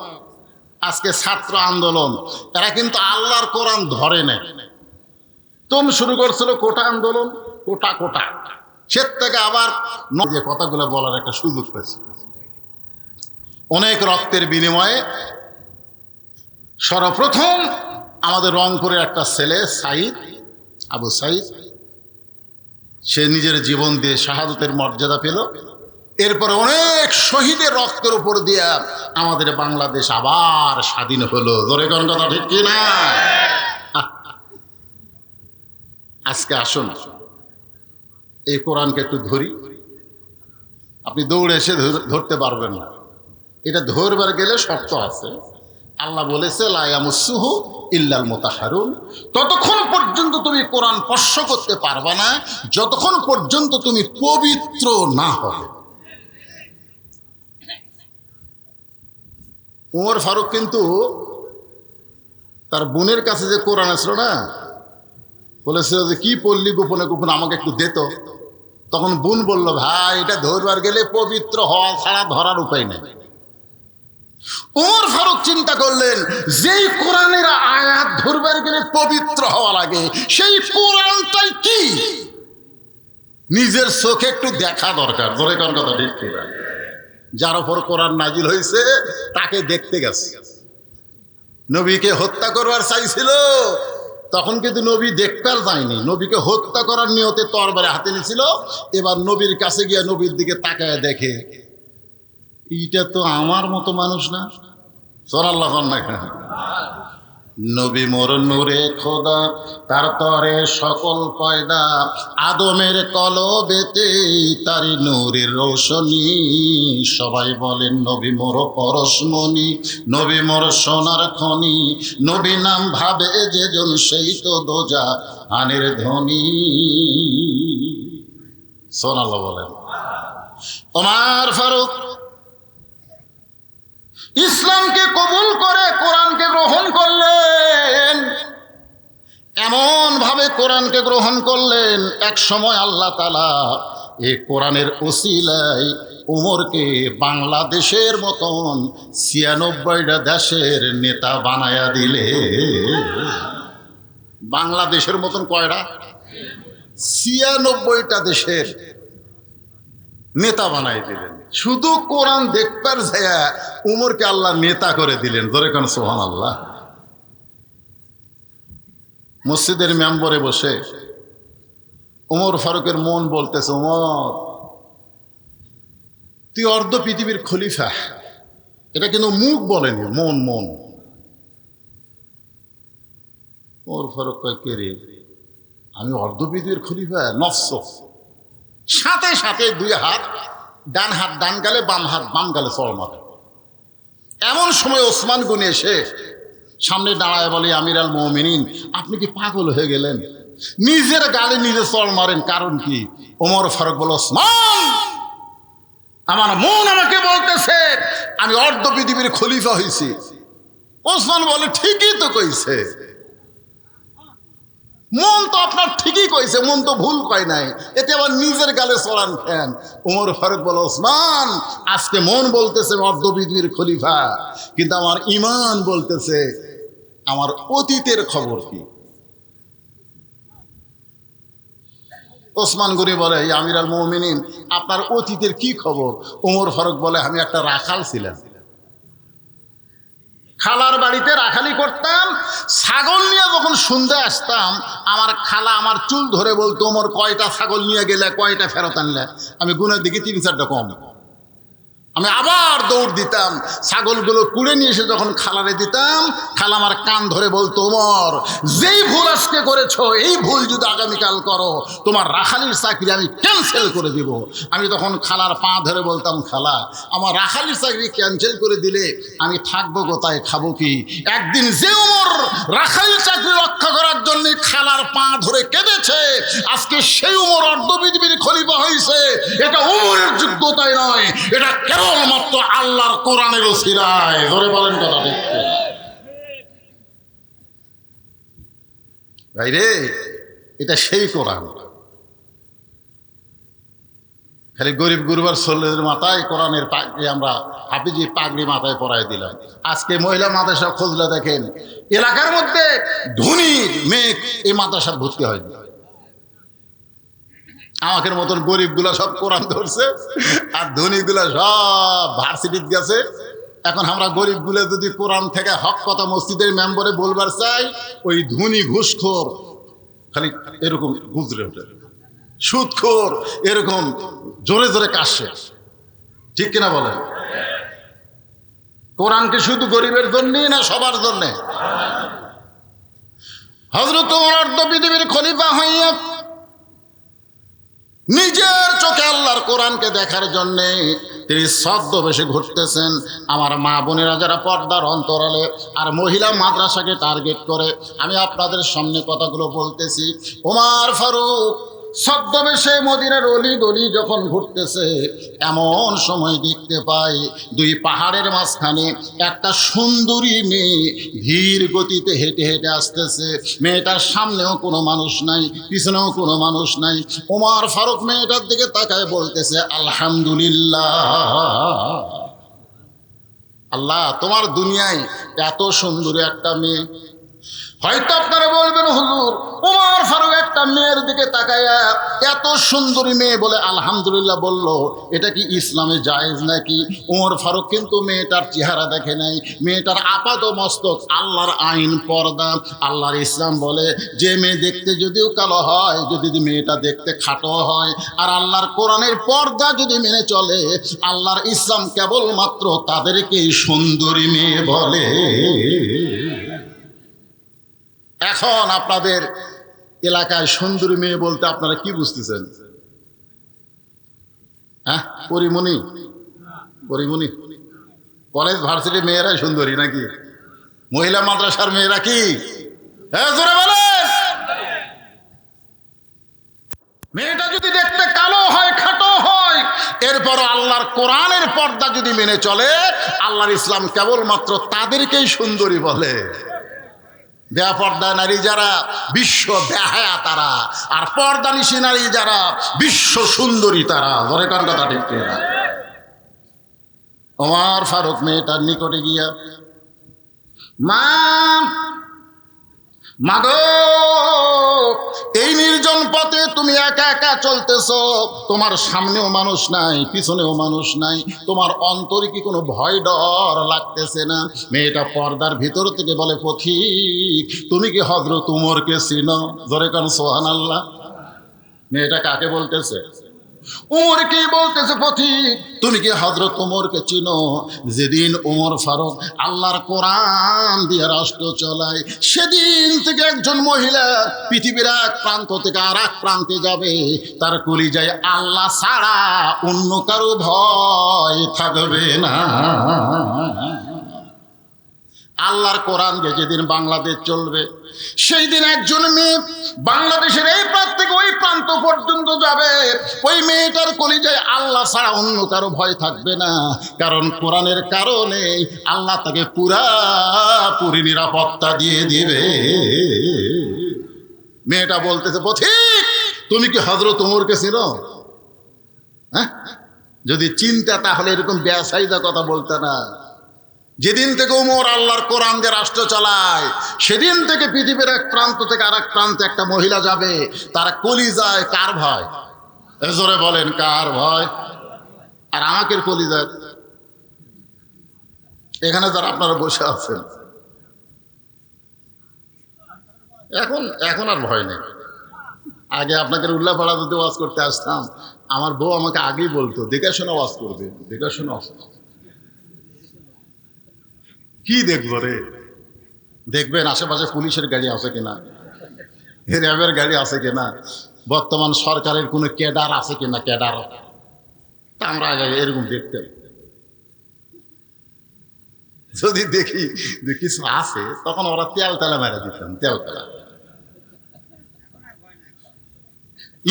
আজকে ছাত্র আন্দোলন, এরা কিন্তু আল্লাহর কোরআন ধরে নেয়। তুমি শুরু করছিল কোটা আন্দোলন, কোটা কোটা, সে থেকে আবার যে কথাগুলো বলার একটা সুযোগ পেয়েছে। অনেক রক্তের বিনিময়ে সর্বপ্রথম আমাদের রংপুরের একটা ছেলে সাইদ, আবু সাইদ, সে নিজের জীবন দিয়ে শাহাদতের মর্যাদা পেল। এরপরে অনেক শহীদের রক্তের উপর দিয়ে আমাদের বাংলাদেশ আবার স্বাধীন হলো। জোরে কোন কথা ঠিক কি না? আজকে আসুন এই কোরআনকে একটু ধরি। আপনি দৌড়ে এসে ধরতে পারবেন না, এটা ধরবার গেলে শর্ত আছে। আল্লাহ বলেছে লা ইয়ামাসসুহু ইল্লাল মুতাহহারুন, ততক্ষণ পর্যন্ত তুমি কোরআন স্পর্শ করতে পারবা না যতক্ষণ পর্যন্ত তুমি পবিত্র না হবে। ওমর ফারুক কিন্তু তার বোনের কাছে যে কোরআন আসলো না, বলেছিল যে কি পড়লি গোপনে গোপনে আমাকে একটু দে তো। তখন বোন বলল, ভাই এটা ধরবার গেলে পবিত্র হওয়া ছাড়া ধরার উপায় নেই। ওমর ফারুক চিন্তা করলেন, যেই কোরআনের আয়াত ধরবার গেলে পবিত্র হওয়া লাগে, সেই কোরআনটাই কি নিজের চোখে একটু দেখা দরকার। ধরে কোন কথা ঠিক কি না? যার উপর কোরআন নাজিল হয়েছে তাকে দেখতে গেছে। নবীকে হত্যা করবার চাইছিল, তখন কিন্তু নবী দেখবার যায়নি, নবীকে হত্যা করার নিয়তে তরবারি হাতে নিয়েছিল। এবার নবীর কাছে গিয়ে নবীর দিকে তাকায় দেখে, এইটা তো আমার মতো মানুষ না। সুবহানাল্লাহ না? নবী মোর নূরে খোদা, তার তরে সকল পয়দা, আদমের কলবেতে তারি নূরের রোশনী। সবাই বলেন নবী মোর পরশমণি, নবী মোর সোনার খনি, নবী নাম ভাবে যেজন সেই তো দোজা আনের ধ্বনি। সুবহানাল্লাহ বলেন। ওমর ফারুক ইসলামকে কবুল করে কোরআনকে গ্রহণ করলেন। এমন ভাবে কোরআনকে গ্রহণ করলেন, এক সময় আল্লাহ তাআলা এই কোরআনের ওসিলায় ওমরকে বাংলাদেশের মতন ৯৬টা দেশের নেতা বানায়া দিলে। বাংলাদেশের মতন কয়টা? ৯৬টা দেশের নেতা বানাই দিলেন। শুধু কোরআন দেখবার যায় উমরকে আল্লাহ নেতা করে দিলেন। ধরে কোন সুবহানাল্লাহ। মসজিদের মেম্বরে বসে ওমর ফারুকের মন বলতেছে, ওমর তুই অর্ধ পৃথিবীর খলিফা। এটা কিন্তু মুখ বলেনি, মন মন। ওমর ফারুক কয়, কে রে, আমি অর্ধ পৃথিবীর খলিফা? নফস। সাথে সাথে দুই হাত, ডান হাত ডান গালে, বাম হাত বাম গালে চড় মারে। এমন সময় ওসমান গনি এসে সামনে দাঁড়ায় বলে, আমির আল মুমিনিন, আপনি কি পাগল হয়ে গেলেন? নিজের গালে নিজে চড় মারেন, কারণ কি? ওমর ফারুক বলে, ওসমান, আমার মন আমাকে বলতেছে আমি অর্ধ পৃথিবীর খলিফা হয়েছি। ওসমান বলে, ঠিকই তো কইছে, মন তো আপনার ঠিকই কইছে, মন তো ভুল কয় নাই, এতে আবার নিজের গালে চড়ান ফ্যান। ওমর ফারুক বলে, ওসমান, আজকে মন বলতেছে অর্ধ পৃথিবীর খলিফা, কিন্তু আমার ঈমান বলতেছে আমার অতীতের খবর কি। ওসমান গনি বলে, আমির আল মুমিনিন, আপনার অতীতের কি খবর? ওমর ফারুক বলে, আমি একটা রাখাল ছিলাম, খালার বাড়িতে রাখালি করতাম। ছাগল নিয়ে যখন সন্ধ্যায় আসতাম, আমার খালা আমার চুল ধরে বলতো, ওমর কয়টা ছাগল নিয়ে গেলে, কয়টা ফেরত আনলে? আমি গুণের দিকে ৩-৪টা কম। আমি আবার দৌড় দিতাম, ছাগলগুলো কুড়ে নিয়ে এসে যখন খালারে দিতাম, খালা আমার কান ধরে বলতো, ওমর যেই ভুল আজকে করেছো, এই ভুল যদি আগামীকাল করো, তোমার রাখালির চাকরি আমি ক্যান্সেল করে দিব। আমি তখন খালার পা ধরে বলতাম, খালা, আমার রাখালির চাকরি ক্যান্সেল করে দিলে আমি থাকবো কোথায়, খাবো কি? একদিন যে ওমর রাখালির চাকরি রক্ষা করার জন্য খালার পা ধরে কেঁদেছে, আজকে সেই ওমর অর্ধ পৃথিবীর খলিফা হয়েছে। এটা ওমরের যোগ্যতায় নয়, এটা কেবলমাত্র আল্লাহর কোরআনের ওসিলায়। ধরে বলেন কথা ঠিক ভাই রে, এটা সেই কোরআন। খালি গরিব গুরুবার ছেলেদের মাথায় কোরআনের পাগড়ি আমরা হাফিজি পাগড়ি মাথায় পরাই দিলাম। আজকে মহিলা মাদ্রাসা খুঁজলে দেখেন এলাকার মধ্যে ধনী মেয়ে এই মাদ্রাসা ভর্তি হয়নি। আমাদের মতন গরিবগুলা সব কোরআন ধরছে আর ধনীগুলা সব ভার্সিটিতে গেছে। এখন আমরা গরিবগুলা যদি কোরআন থেকে হক কথা মসজিদের মেম্বারে বলবার চাই, ওই ধনী ঘুষখোর খালি এরকম গুজরে ওঠে, সুদখোর এরকম জোরে জোরে কাশে। ঠিক কিনা বলেন? কোরআনকে শুধু গরিবের জন্যই না সবার জন্যে? হযরত ওমর তো পৃথিবীর খলিফা হইয়া নিজের চোখে আল্লাহর কোরআনকে দেখার জন্যে তিনি ছদ্মবেশে ঘুরতেছেন। আমার মা বোনেরা যারা পর্দার অন্তরালে আর মহিলা মাদ্রাসাকে টার্গেট করে আমি আপনাদের সামনে কথাগুলো বলতেছি। ওমর ফারুক ছদ্মবেশে মদিনার অলি গলি যখন ঘুরতেছে, এমন সময় দেখতে পাই দুই পাহাড়ের মাঝখানে একটা সুন্দরী মেয়ে ধীর গতিতে হেঁটে হেঁটে আসতেছে। মেয়েটার সামনেও কোনো মানুষ নাই, পিছনেও কোনো মানুষ নাই। ওমর ফারুক মেয়েটার দিকে তাকায় বলতেছে, আলহামদুলিল্লাহ, আল্লাহ তোমার দুনিয়ায় এত সুন্দর একটা মেয়ে। হয়তো আপনারা বলবেন, হুজুর ওমর ফারুক একটা মেয়ের দিকে তাকায়া এত সুন্দরী মেয়ে বলে আলহামদুলিল্লাহ বলল, এটা কি ইসলামে জায়েজ নাকি? ওমর ফারুক কিন্তু মেয়েটার চেহারা দেখে নাই, মেয়েটার আপাত মস্তক আল্লাহর আইন পর্দা। আল্লাহর ইসলাম বলে যে মেয়ে দেখতে যদিও কালো হয়, যদি মেয়েটা দেখতে খাটো হয়, আর আল্লাহর কোরআনের পর্দা যদি মেনে চলে, আল্লাহর ইসলাম কেবলমাত্র তাদেরকেই সুন্দরী মেয়ে বলে। এখন আপনাদের এলাকায় সুন্দরী মেয়ে বলতে আপনারা কি বুঝতেছেন? হ্যাঁ, পরিমণি, পরিমণি কলেজ ভার্সিটি মেয়েরাই সুন্দরী নাকি? মহিলা মাদ্রাসার মেয়েরা কি? জোরে বলেন। মেয়েটা যদি দেখতে কালো হয়, খাটো হয়, এরপর আল্লাহর কোরআনের পর্দা যদি মেনে চলে, আল্লাহর ইসলাম কেবলমাত্র তাদেরকেই সুন্দরী বলে। বেপর্দা নারী যারা বিশ্ব বেহায়া তারা, আর পর্দানিশী নারী যারা বিশ্ব সুন্দরী তারা। ধরে কার কথা ঠিক না? ওমর ফারুক মেয়েটার নিকটে গিয়া, মা মাগো, এই নির্জন পথে তুমি একা একা চলতেছো, তোমার সামনেও মানুষ নাই, পিছনেও মানুষ নাই, তোমার অন্তরে কি কোনো ভয় ডর লাগতেছে না? মেয়েটা পর্দার ভিতর থেকে বলে, পথিক তুমি কি হযরত উমরকে চিনো? জোরে কান সুবহানাল্লাহ। মেয়েটা কাকে বলতেছে? উমরকে বলতেছে, পথিক তুমি কি হযরত উমরকে চিনো? যেদিন উমর ফারুক আল্লাহর কোরআন দিয়ে রাষ্ট্র চালায়, সেদিন থেকে একজন মহিলা পৃথিবীর এক প্রান্ত থেকে আর এক প্রান্তে যাবে, তার কলিজায় আল্লাহ ছাড়া অন্য কারো ভয় থাকবে না। আল্লাহর কোরআন যে যেদিন বাংলাদেশ চলবে, সেই দিন একজন মেয়ে বাংলাদেশের এই প্রান্ত থেকে ওই প্রান্ত পর্যন্ত যাবে, ওই মেয়েটার কলিজায় আল্লাহ ছাড়া অন্য কারো ভয় থাকবে না। কারণ কোরআনের কারণে আল্লাহ তাকে পুরাপুরি নিরাপত্তা দিয়ে দিবে। মেয়েটা বলতেছে, পথিক তুমি কি হযরত ওমরকে চিনো? হ্যাঁ, যদি চিন্তা তাহলে এরকম বেসাইদা কথা বলতে না। যেদিন থেকে ওমর আল্লাহর কোরআন দিয়ে রাষ্ট্র চালায়, সেদিন থেকে পৃথিবীর এক প্রান্ত থেকে আর এক প্রান্তে একটা মহিলা যাবে, তার কলিজায় কার ভয়? জোরে বলেন, কার ভয়? আর আমাকে কলিজায় এখানে যারা আপনারা বসে আছেন, এখন আর ভয় নেই। আগে আপনাকে উল্লাপাড়া যদি ওয়াজ করতে আসতাম, আমার বউ আমাকে আগেই বলতো, দেখে শুনে ওয়াজ করবে, দেখে শুনে ওয়াজ। কি দেখবো রে? দেখবেন আশেপাশে পুলিশের গাড়ি আছে কিনা, র্যাবের গাড়ি আছে কিনা, বর্তমান সরকারের কোনো ক্যাডার আছে কিনা, ক্যাডার। তা আমরা আগে এরকম দেখতাম। যদি দেখি যে কিছু আছে, তখন ওরা তেল তেলা মেরে দিতাম, তেল তেলা।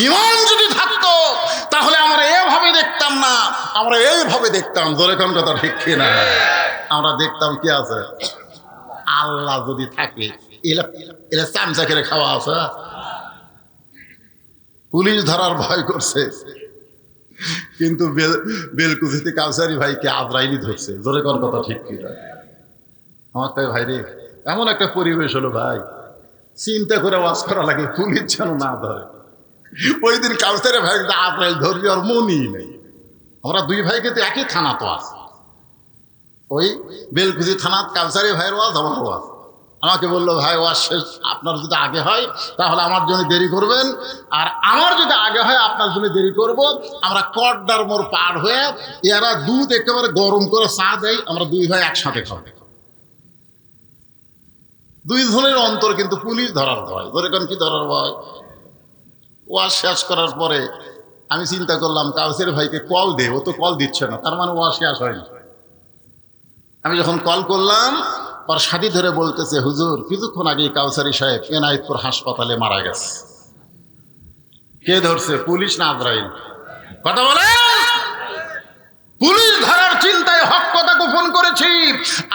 ইমান যদি থাকতো তাহলে আমরা এভাবে দেখতাম না, আমরা এইভাবে দেখতাম। ধরে কোন কথা ঠিক কিনা? আমরা দেখতাম কি আছে, আল্লাহ যদি থাকে, এরা চামচা করে খাওয়া আছে। পুলিশ ধরার ভয় করছে, কিন্তু বেলকুচিতে কাউসারি ভাইকে আজরাইলি ধরছে, জোরে কর কথা ঠিক কি না? আমার তাই ভাই রে, এমন একটা পরিবেশ হলো ভাই, চিন্তা করে ওয়াজ করা লাগে, পুলিশ যেন না ধরে। ওই দিন কাউসারি ভাই আজরাইল ধরবি আর মনই নেই। আমরা দুই ভাইকে তো একই থানা তো আছে, ওই বেলকুচি থানা কাউসারি ভাইয়ের ওয়াজ, আমার ওয়াজ। আমাকে বললো ভাই ওয়াজ শেষ, আপনার যদি আগে হয় তাহলে আমার জন্য দেরি করবেন, আর আমার যদি আগে হয় আপনার জন্য দেরি করব। আমরা কড্ডার মোড় পার হয়ে এরা দুধ একেবারে গরম করে চা দেয়, আমরা দুই ভাই একসাথে খাবো। দুই ধরনের অন্তর, কিন্তু পুলিশ ধরার ভয়। ধরেন কি ধরার ভয়? ওয়াজ শেষ করার পরে আমি চিন্তা করলাম কাউসের ভাইকে কল দে, ও তো কল দিচ্ছে না, তার মানে ওয়াজ শেষ হয়নি। আমি যখন কল করলাম, ওর সাথী ধরে বলতেছে, হুজুর কিছুক্ষণ আগে কাউসারি সাহেব এনায়েতপুর হাসপাতালে মারা গেছে। কে ধরছে, পুলিশ না আজরাইল? কথা বলে। পুলিশ ধরার চিন্তায় হক কথা গোপন করেছি।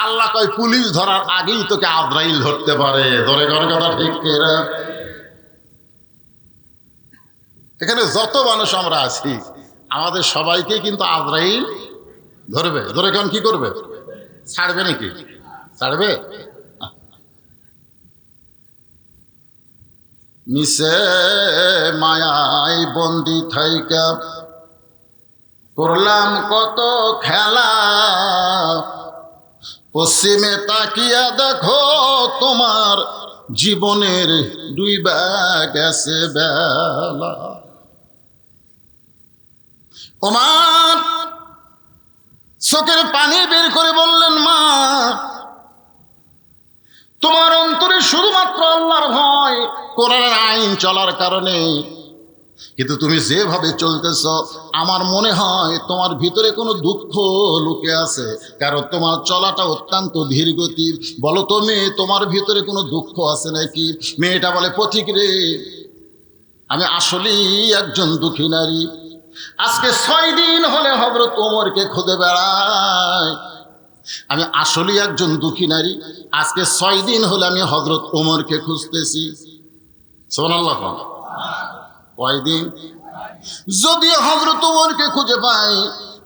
আল্লাহ কয় পুলিশ ধরার আগেই তোকে আজরাইল ধরতে পারে। ধরে ঘরে কথা ঠিক করে। এখানে যত মানুষ আমরা আছি, আমাদের সবাইকে কিন্তু আজরাইল ধরবে। ধরে কেমন কি করবে? ছাড়বে নাকি? ছাড়বে? মিশে মায়াই বন্দি থাইকা করলাম কত খেলা, পশ্চিমে তাকিয়া দেখো তোমার জীবনের ডুইবা গেছে বেলা। ওমান চোখের পানি বের করে বললেন, মা তোমার অন্তরে শুধুমাত্র আল্লাহর ভয়, কোরআনের আইন চলার কারণে, কিন্তু তুমি যেভাবে চলতেছ আমার মনে হয় তোমার ভিতরে কোনো দুঃখ লুকে আছে, কারণ তোমার চলাটা অত্যন্ত ধীর গতির। বলো তো মেয়ে, তোমার ভিতরে কোনো দুঃখ আছে নাকি? মেয়েটা বলে, পথিক রে, আমি আসলেই একজন দুঃখী নারী। আজকে 6 দিন হলে হযরত ওমরকে খুঁজে বেড়াই। আমি আসলেই একজন দুঃখী নারী, আজকে 6 দিন হলে আমি হযরত ওমরকে খুঁজতেছি। সুবহানাল্লাহ। কয়দিন? যদি হযরত ওমরকে খুঁজে পাই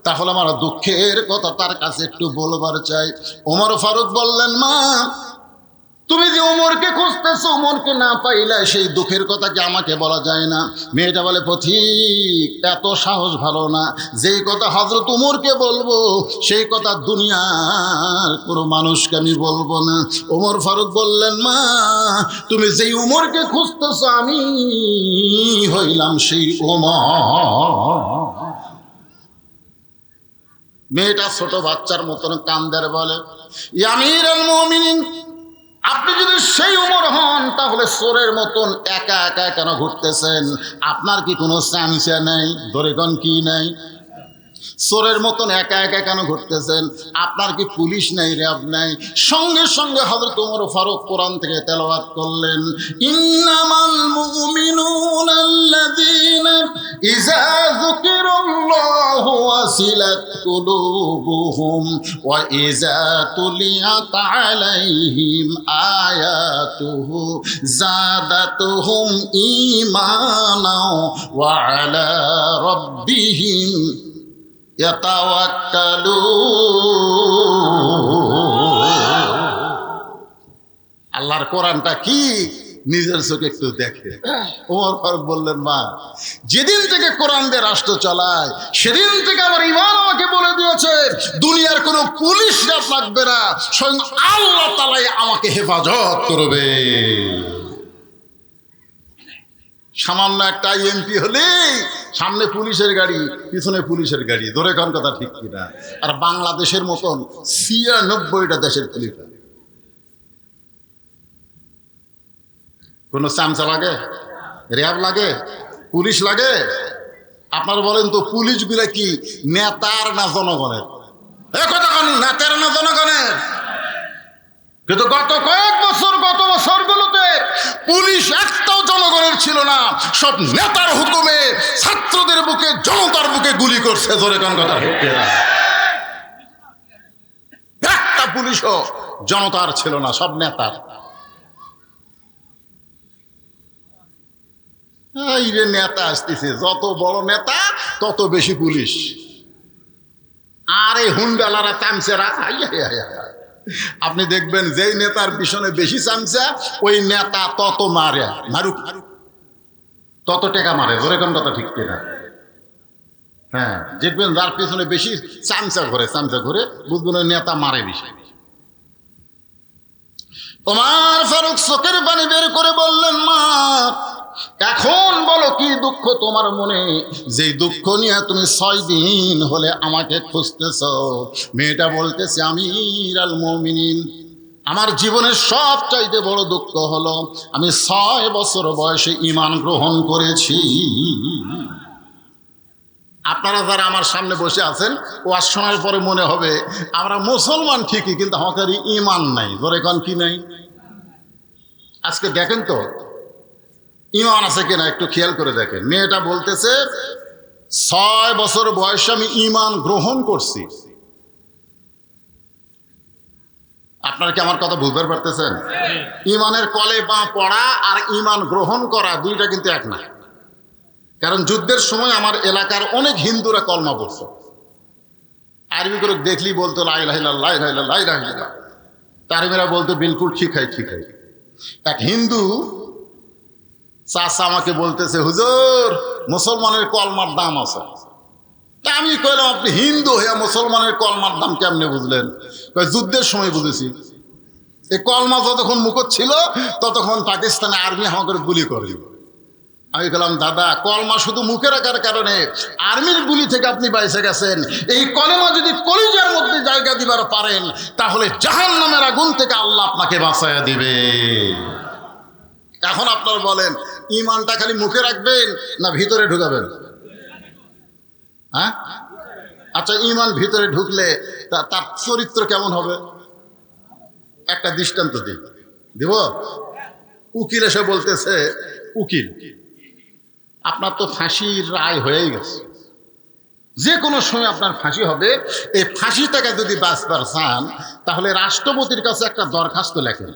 তাহলে আমার দুঃখের কথা তার কাছে একটু বলবার চাই। ওমর ফারুক বললেন, মা তুমি যে ওমরকে খুঁজতেছো, ওমরকে না পাইলে সেই দুঃখের কথা কি আমাকে বলা যায় না? মেয়েটা বলে, পথিক এত সাহস ভালো না, যেই কথা হযরত ওমরকে বলবো সেই কথা দুনিয়ার কোনো মানুষকে আমি বলবো না। ওমর ফারুক বললেন, মা তুমি যেই ওমরকে খুঁজতেছো আমি হইলাম সেই ওমর। মেয়েটা ছোট বাচ্চার মতন কান্দের বলে, ইয়া আমিরুল মুমিনিন, আপনি যদি সেই ওমর হন তাহলে চোরের মতন একা একা কেন ঘুরতেছেন? আপনার কি কোনো চামচা নাই? ধরে কোন কি নাই? চোরের মতন একা একা কেন ঘুরতেছেন? আপনার কি পুলিশ নাই, র্যাব নাই? সঙ্গে সঙ্গে হযরত ওমর ফারুক কোরআন থেকে তেলাওয়াত করলেন, ইন্নামাল মুমিনুনা আল্লাযীনা ইযা যুকিরাল্লাহু ওয়াসিলাত কুলুবুহুম ওয়া ইযা তুলিয়াত আলাইহিম আয়াতুহু যাদাতুহুম ঈমানা ওয়া আলা রাব্বিহিম আল্লাহর কোরআনটা কি নিজের চোখে একটু দেখে। ওমর ফারুক বললেন, মা যেদিন থেকে কোরআন দিয়ে রাষ্ট্র চালায় সেদিন থেকে আমার ঈমান আমাকে বলে দিয়েছে দুনিয়ার কোনো পুলিশ লাগবে না, স্বয়ং আল্লাহ তাআলাই আমাকে হেফাজত করবে। সামান্য একটা এমপি হলে সামনে পুলিশের গাড়ি, পিছনে পুলিশের গাড়ি। ধরে কোন কথা ঠিক কিনা? আর বাংলাদেশের মতন 96টা দেশের পুলিশ, কোন চামচা লাগে, র্যাব লাগে, পুলিশ লাগে? আপনারা বলেন তো, পুলিশগুলা কি নেতার না জনগণের? কথা কানুন, নেতার না জনগণের? কিন্তু গত বছরগুলোতে পুলিশ একটাও জনগণের ছিল না, সব নেতার হুকুমে ছাত্রদের বুকে, জনতার বুকে গুলি করছে। ধরে কোন কথা হচ্ছে না? একটা পুলিশও জনতার ছিল না, সব নেতার। এই রে নেতা আসতেছে, যত বড় নেতা তত বেশি পুলিশ। আর এই হুন্ডালারা চামচেরা, আপনি দেখবেন যেই নেতার পিছনে বেশি চামচা ওই নেতা তত মারে, মারুক তত টাকা মারে। জোরে কোন কথা ঠিক কিনা? হ্যাঁ, দেখবেন যার পিছনে বেশি চামচা ঘুরে বুঝবেন ওই নেতা মারে বেশি। ওমর ফারুক চোখের পানি বের করে বললেন, মা এখন বলো কি দুঃখ তোমার মনে, যেই দুঃখ নিয়ে তুমি 6 দিন হলে আমাকে খুঁজতেছ। মেয়েটা বলতেছে, আমির আল মুমিনিন, আমার জীবনের সবচাইতে বড় দুঃখ হলো আমি 6 বছর বয়সে ঈমান গ্রহণ করেছি। আপনারা যারা আমার সামনে বসে আছেন ওয়াজ শোনার পরে মনে হবে আমরা মুসলমান ঠিকই, কিন্তু আমাদের ঈমান নাই। ধরে কোন কি নাই? আজকে দেখেন তো ঈমান আছে কিনা একটু খেয়াল করে দেখেন। মেয়েটা বলতেছে 6 বছর বয়সে আমি ঈমান গ্রহণ করছি। আপনারা কি আমার কথা বুঝতে পারতেছেন? ঈমানের কলে পা পড়া আর ঈমান গ্রহণ করা দুইটা কিন্তু এক না। কারণ যুদ্ধের সময় আমার এলাকার অনেক হিন্দুরা কলমা পড়ছে, আরবি করে দেখলি বলতো লা ইলাহা ইল্লাল্লাহ, লা ইলাহা ইল্লাল্লাহ, লা ইলাহা ইল্লাল্লাহ। তারমিরা বলতো বিলকুল ঠিক হয়। এক হিন্দু চাচা আমাকে বলতেছে, হুজুর মুসলমানের কলমার দাম আছে। তা আমি কইলাম, আপনি হিন্দু হইয়া মুসলমানের কলমার দাম কেমনে বুঝলেন? যুদ্ধের সময় বুঝেছি। এই কলমা যতক্ষণ মুখত ছিল ততক্ষণ পাকিস্তানে আর্মি আমাকে গুলি করে। আমি বললাম, দাদা কলমা শুধু মুখে রাখার কারণে আর্মির গুলি থেকে আপনি বাইসে গেছেন। এই কলমা যদি কলিজার মধ্যে জায়গা দিবার পারেন তাহলে জাহান্নামের আগুন থেকে আল্লাহ আপনাকে বাঁচাইয়া দিবে। এখন আপনারা বলেন, ঈমানটা খালি মুখে রাখবেন না ভিতরে ঢুকাবেন? হ্যাঁ, আচ্ছা, ঈমান ভিতরে ঢুকলে তার চরিত্র কেমন হবে? একটা দৃষ্টান্ত দিব। উকিল এসে বলতেছে, উকিল আপনার তো ফাঁসির রায় হয়েই গেছে, যে কোনো সময় আপনার ফাঁসি হবে। এই ফাঁসি থেকে যদি বাঁচবার চান তাহলে রাষ্ট্রপতির কাছে একটা দরখাস্ত লেখেন।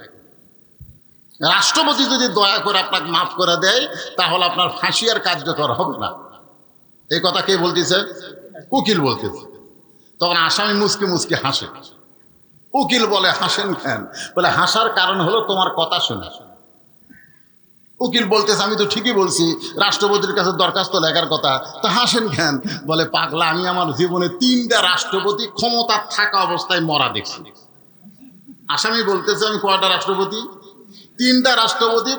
রাষ্ট্রপতি যদি দয়া করে আপনাকে মাফ করে দেয় তাহলে আপনার ফাঁসি আর কার্যকর হবে না। এই কথা কে বলতেছে? উকিল বলতেছে। তখন আসামি মুচকি মুচকি হাসে। উকিল বলে, হাসেন কেন? বলে, হাসার কারণ হলো তোমার কথা শোনা। উকিল বলতেছে, আমি তো ঠিকই বলছি, রাষ্ট্রপতির কাছে দরখাস্ত লেখার কথা, তা হাসেন কেন? বলে, পাগলা, আমি আমার জীবনে 3টা রাষ্ট্রপতি ক্ষমতা থাকা অবস্থায় মরা দেখছি। আসামি বলতেছে, আমি কয়টা রাষ্ট্রপতি? 3টা রাষ্ট্রপতি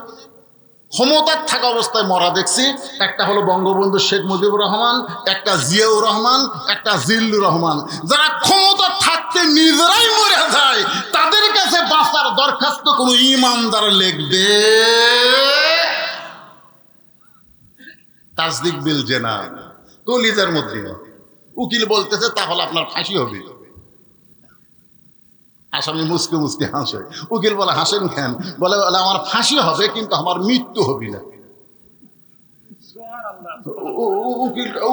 ক্ষমতার থাকা অবস্থায় মরা দেখছি। একটা হলো বঙ্গবন্ধু শেখ মুজিবুর রহমান, একটা জিয়াউর রহমান, একটা জিল্লুর রহমান। যারা ক্ষমতা থাকতে নিজেরাই মরে যায় তাদের কাছে বাঁচার দরখাস্ত কোনো ঈমানদার লিখবে? তাসদিক বিল জানান, কলিজার মধ্যে। উকিল বলতেছে, তাহলে আপনার ফাঁসি হবে। আসামি মুসকে মুসকে হাসে। উকিল বলে, হাসেন কেন? বলে, আমার ফাঁসি হবে কিন্তু আমার মৃত্যু হবে না।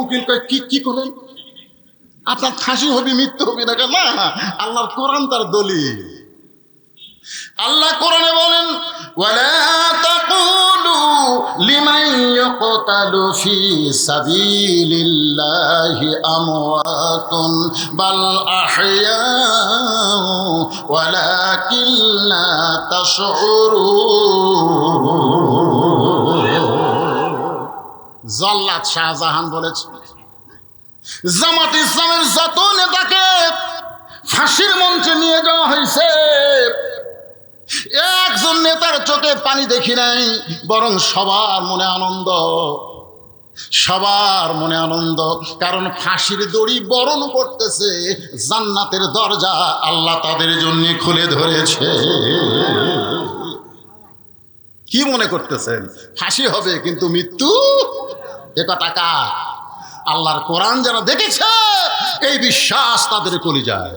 উকিল কয়, কি করেন? আপনার ফাঁসি হবে, মৃত্যু হবে না? না, আল্লাহর কোরআন তার দলিল। আল্লাহ কোরআনে বলেন, ওয়ালা তাকুলু লিমান ইয়াকতালু ফি সাবিলিল্লাহি আমওয়াতুন বাল আহইয়াউ ওয়ালাকিন লা তাশউরুন। জল্লাদ শাহজাহান বলেছে, জামাত ইসলামের যত নেতাকে ফাঁসির মঞ্চে নিয়ে যাওয়া হয়েছে, একজন নেতার চোখে পানি দেখি নাই, বরং সবার মনে আনন্দ, সবার মনে আনন্দ। কারণ ফাঁসির দড়ি বরণ করতেছে, জান্নাতের দরজা আল্লাহ তাদের জন্য খুলে ধরেছে। কি মনে করতেছেন? ফাঁসি হবে কিন্তু মৃত্যু? এ কথা কার? আল্লাহর কোরআন যারা দেখেছে এই বিশ্বাস তাদের কলিজায়।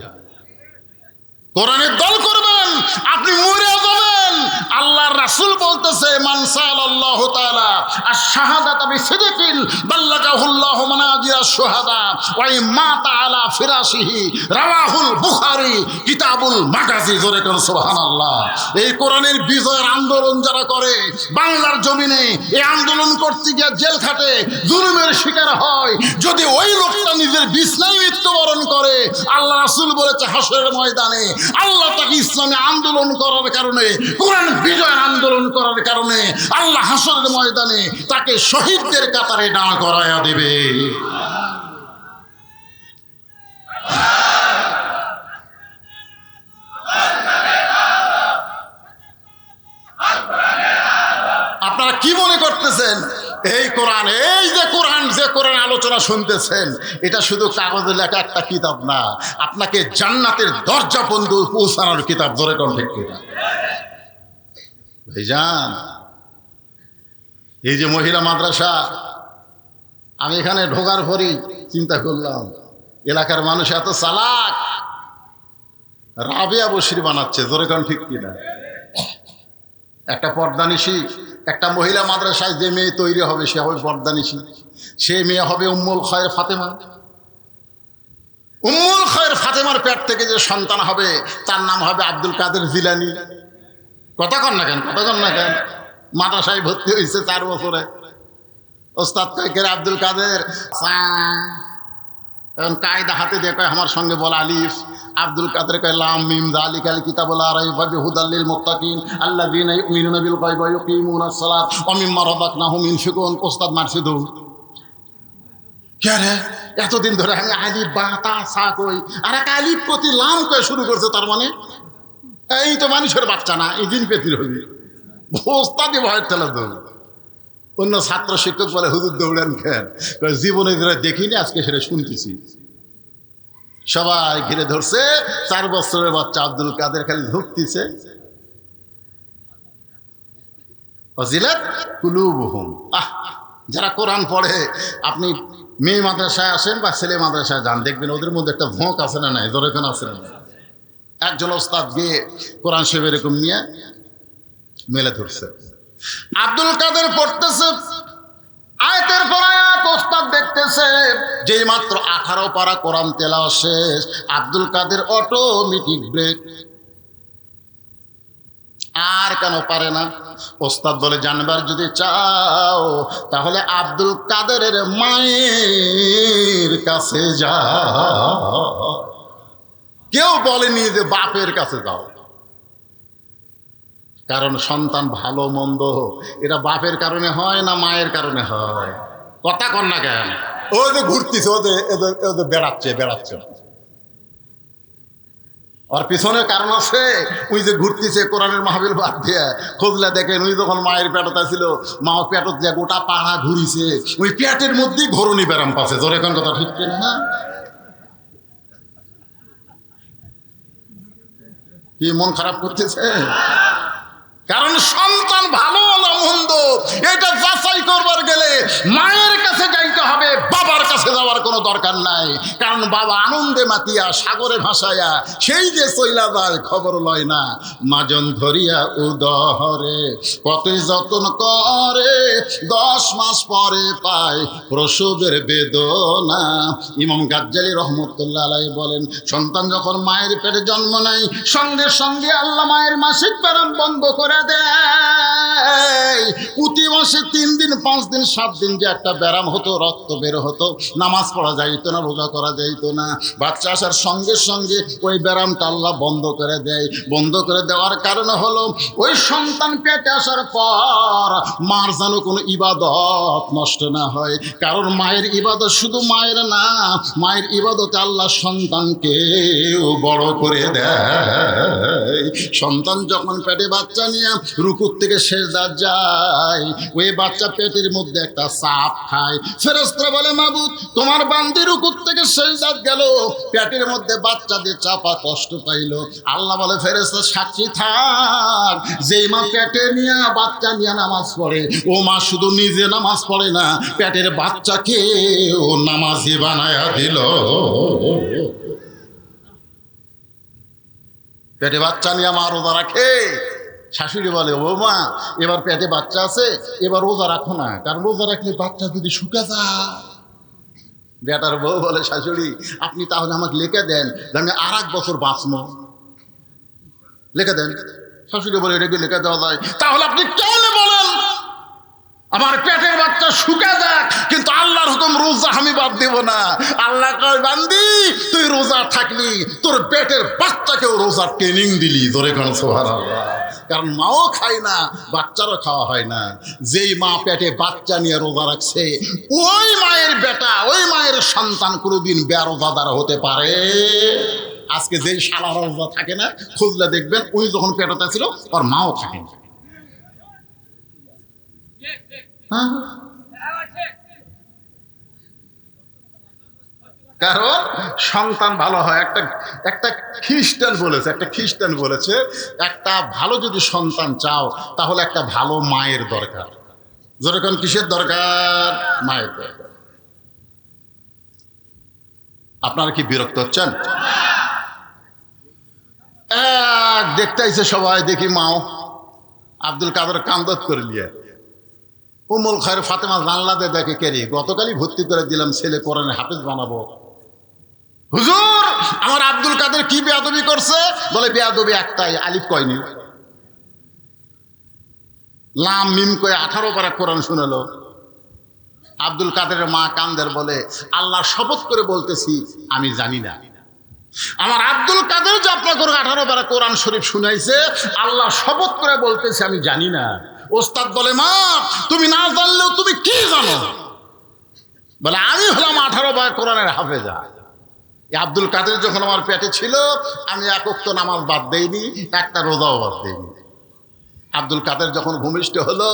কোরআনের দল করবেন, আপনি মরে যাবেন, আল্লাহর রাসূল বলতেছে মান সাআলাল্লাহু তাআলা আশ-শাহাদাতা বিসিদকিন বাল্লাগাহুল্লাহু মানাজিরাশ শুহাদা ওয়া মাতা আলা ফিরাশিহি রাওয়াহুল বুখারী কিতাবুল মাগাজি। জোরে কোন সুবহানাল্লাহ। এই কোরআনের বিজয়ের আন্দোলন যারা করে বাংলার জমিনে, এই আন্দোলন করতে গিয়ে জেল খাটে, জুলুমের শিকার হয়, যদি ওই লোকটা নিজের বিছনায় মৃত্যুবরণ করে, আল্লাহ রাসূল বলেছে হাসরের ময়দানে আল্লাহ তাকে ইসলামে আন্দোলন করার কারণে, কোরআন বিজয়ের আন্দোলন করার কারণে আল্লাহ হাসরের ময়দানে তাকে শহীদদের কাতারে দাঁড় করায়া দেবে। আপনারা কি মনে করতেছেন এই কোরআন, এই যে কোরআন আলোচনা শুনতেছেন, এটা শুধু কাগজে লেখা একটা কিতাব না, আপনাকে জান্নাতের দরজা পর্যন্ত পৌঁছানোর কিতাব। জোরে কোন ঠিক কিনা ভাইজান? এই যে মহিলা মাদ্রাসা, আমি এখানে ঢোকার পরই চিন্তা করলাম এলাকার মানুষ এত চালাক, রাবেয়া বশির বানাচ্ছে। জোরে কোন ঠিক কিনা? একটা পর্দানিশী, একটা মহিলা মাদ্রাসায় যে মেয়ে তৈরি হবে সে হবে পর্দানিশী, সে মেয়ে হবে উম্মুল খায়ের ফাতেমা। উম্মুল খায়ের ফাতেমার পেট থেকে যে সন্তান হবে তার নাম হবে আব্দুল কাদের জিলানী। কথা কন না কেন? মাদ্রাসায় ভর্তি হয়েছে 4 বছরে, ওস্তাদ কয় আব্দুল কাদের, এখন কায়দা হাতে দিয়ে কয় আমার সঙ্গে বল আলিফ। আব্দুল কাদের কয় লাম মিম যালিকাল কিতাবুল লা রাইবা ফিহি হুদাল লিল মুত্তাকিন আল্লাযীনা ইউমিনুনা বিল গায়বি ওয়া ইউকিমুনাস সালাত ওয়া মিম্মা রাযাকনাহুম ইউনফিকুন। ওস্তাদ মারছে দৌ। কে রে এতদিন ধরে আমি আলিফ বা তা সা কই, আর এক আলিফ প্রতি লাম কয় শুরু করছে, তার মানে এই তো মানুষের বাচ্চা না, এই দিন পেতির হইবে। ওস্তাদই ভয়ের ঠেলা দৌড়। অন্য ছাত্র শিক্ষক বলে হুজুর দৌড়ান খেন, জীবনে যেটা দেখিনি আজকে সেটা শুনতেছি। সবাই ঘিরে ধরছে, 4 বছরের বাচ্চা আব্দুল কাদের খালি ধুকতেছে। ফজিলাত কুলুবুহুম। যারা কোরআন পড়ে, আপনি মেয়ে মাদ্রাসায় আসেন বা ছেলে মাদ্রাসায় যান, দেখবেন ওদের মধ্যে একটা ভোঁক আছে না নাই? জোরে কেন আছে না? একজন ওস্তাদ গিয়ে কোরআন শরীফ এরকম নিয়ে মেলে ধরছে, আব্দুল কাদের পড়তেছে আয়াতের পর আয়াত, ওস্তাদ দেখতেছে। যেই মাত্র 18 পারা কোরআন তেলাওয়াত শেষ, আব্দুল কাদের অটোমেটিক ব্রেক। আর কেন পারে না? ওস্তাদ বলে জানবার যদি চাও তাহলে আব্দুল কাদেরের মায়ের কাছে যাও। কেউ বলেনি যে বাপের কাছে যাও, কারণ সন্তান ভালো মন্দ এটা বাপের কারণে হয় না মায়ের কারণে হয়? কথা কন না কেন? ও যে ঘুরতেছে, ওদের বেড়াচ্ছে, ওর পিছনে কারণ আছে। ওই যে ঘুরতেছে কোরআনের মাহফিল বাদ দিয়ে, খোঁজলে দেখেন ওই যখন মায়ের পেটটা ছিল, মা পেটত যে গোটা পাড়া ঘুরিছে, ওই পেটের মধ্যেই ঘরণী ব্যারাম পাচ্ছে। জোরে কোন কথা ঠিক কিনা? কি মন খারাপ করতেছে? কারণ সন্তান ভালো না মন্দ এটা যাচাই করবার গেলে মায়ের কাছে যাইতে হবে, বাবার কাছে যাওয়ার কোনো দরকার নাই। কারণ বাবা আনন্দে মাতিয়া সাগরে ভাসাইয়া সেই যে চইলা যায় খবর লয় না। মাজন ধরিয়া উদহরে কতই যতন করে, 10 মাস পরে পায় প্রসবের বেদনা। ইমাম গাজ্জালী রহমতুল্লাহ আলাইহি বলেন, সন্তান যখন মায়ের পেটে জন্ম নেয় সঙ্গে সঙ্গে আল্লাহ মায়ের মাসিক ব্যারাম বন্ধ করে দেয়। প্রতি মাসে 3 দিন 5 দিন 7 দিন যে একটা ব্যারাম হতো, রক্ত বের হতো, নামাজ পড়া যাইতো না, রোজা করা যাইতো না, বাচ্চা আসার সঙ্গে সঙ্গে ওই ব্যারামটা আল্লাহ বন্ধ করে দেয়। বন্ধ করে দেওয়ার কারণ হলো ওই সন্তান পেটে আসার পর মার যেন কোনো ইবাদত নষ্ট না হয়। কারণ মায়ের ইবাদত শুধু মায়ের না, মায়ের ইবাদতে আল্লাহ সন্তানকেও বড় করে দেয়। সন্তান যখন পেটে বাচ্চা নিয়ে রুকুর থেকে সেজদা যায়, ওই বাচ্চা পেটের মধ্যে একটা চাপ খায়। ফেরেশতারা বলে মাবুদ তোমার বান্দি রুকুর থেকে সেজদা গেল, পেটের মধ্যে বাচ্চা দিয়ে চাপা কষ্ট পাইলো। আল্লাহ বলে ফেরেশতা সাক্ষী থাক, যেই মা পেটে নিয়ে বাচ্চা নিয়ে নামাজ পড়ে, ও মা শুধু নিজে নামাজ পড়ে না, পেটের বাচ্চাকে ও নামাজি বানায়া দিল। পেটে বাচ্চা নিয়ে মা রোজা রাখে, শাশুড়ি বলে, ও মা, এবার পেটে বাচ্চা আছে, এবার রোজা রাখো না, কারণ রোজা রাখলে বাচ্চা যদি শুকে যায়। বেটার বউ বলে, শাশুড়ি আপনি তাহলে আমাকে লিখে দেন, আমি আর 1 বছর বাঁচবো, লিখে দেন। শাশুড়ি বলে, এটা কি লিখে দেওয়া যায়? তাহলে আপনি কেমনে বলেন আমার পেটের বাচ্চা শুকে যাক, কিন্তু আল্লাহর হুকুম রোজা আমি বাদ দেব না। আল্লাহ কয়, বান্দি তুই রোজা থাকলি, তোর পেটের বাচ্চাকেও রোজার ট্রেনিং দিলি। ধরে কেন সুবহানাল্লাহ। কারণ মাও খায় না, বাচ্চারও খাওয়া হয় না। যেই মা পেটে বাচ্চা নিয়ে রোজা রাখছে, ওই মায়ের বেটা, ওই মায়ের সন্তান কোনোদিন বেরোজাদার হতে পারে? আজকে যেই শালা রোজা থাকে না, খুঁজলে দেখবেন ওই যখন পেটে ছিল ওর মাও থাকে না। কারণ সন্তান ভালো হয়। একটা খ্রিস্টান বলেছে একটা ভালো যদি সন্তান চাও তাহলে একটা ভালো মায়ের দরকার। যেরকম কিসের দরকার? মায়ের দরকার। আপনারা কি বিরক্ত হচ্ছেন? দেখতে আইছে সবাই, দেখি মাও আব্দুল কাদের কান্দত করে নিয়ে উম্মুল খায়ের ফাতেমা জানলাতে দেখে, কেরি গতকালই ভর্তি করে দিলাম, ছেলে কোরআনের হাফেজ বানাবো। হুজুর আমার আব্দুল কাদের কি বেয়াদবি করছে? বলে, বেয়াদবি একটাই, আলিফ কয়নি, লাম মিম কয়ে 18 পারা কোরআন শুনালো। আব্দুল কাদেরের মা কান্দের, বলে, আল্লাহর শপথ করে বলতেছি আমি জানি না। আমার আব্দুল কাদের যে আপনাকে 18 পারা কোরআন শরীফ শুনাইছে, আল্লাহ শপথ করে বলতেছি আমি জানি না। ওস্তাদ বলে, মা তুমি না জানলেও তুমি কি জানো? বলে, আমি হলাম 18 পারা কোরআনের হাফেজা। আব্দুল কাদের যখন আমার পেটে ছিল, আমি 1 ওয়াক্ত নামাজ বাদ দেইনি, একটা রোজাও বাদ দেইনি। আব্দুল কাদের যখন ভূমিষ্ঠ হলো,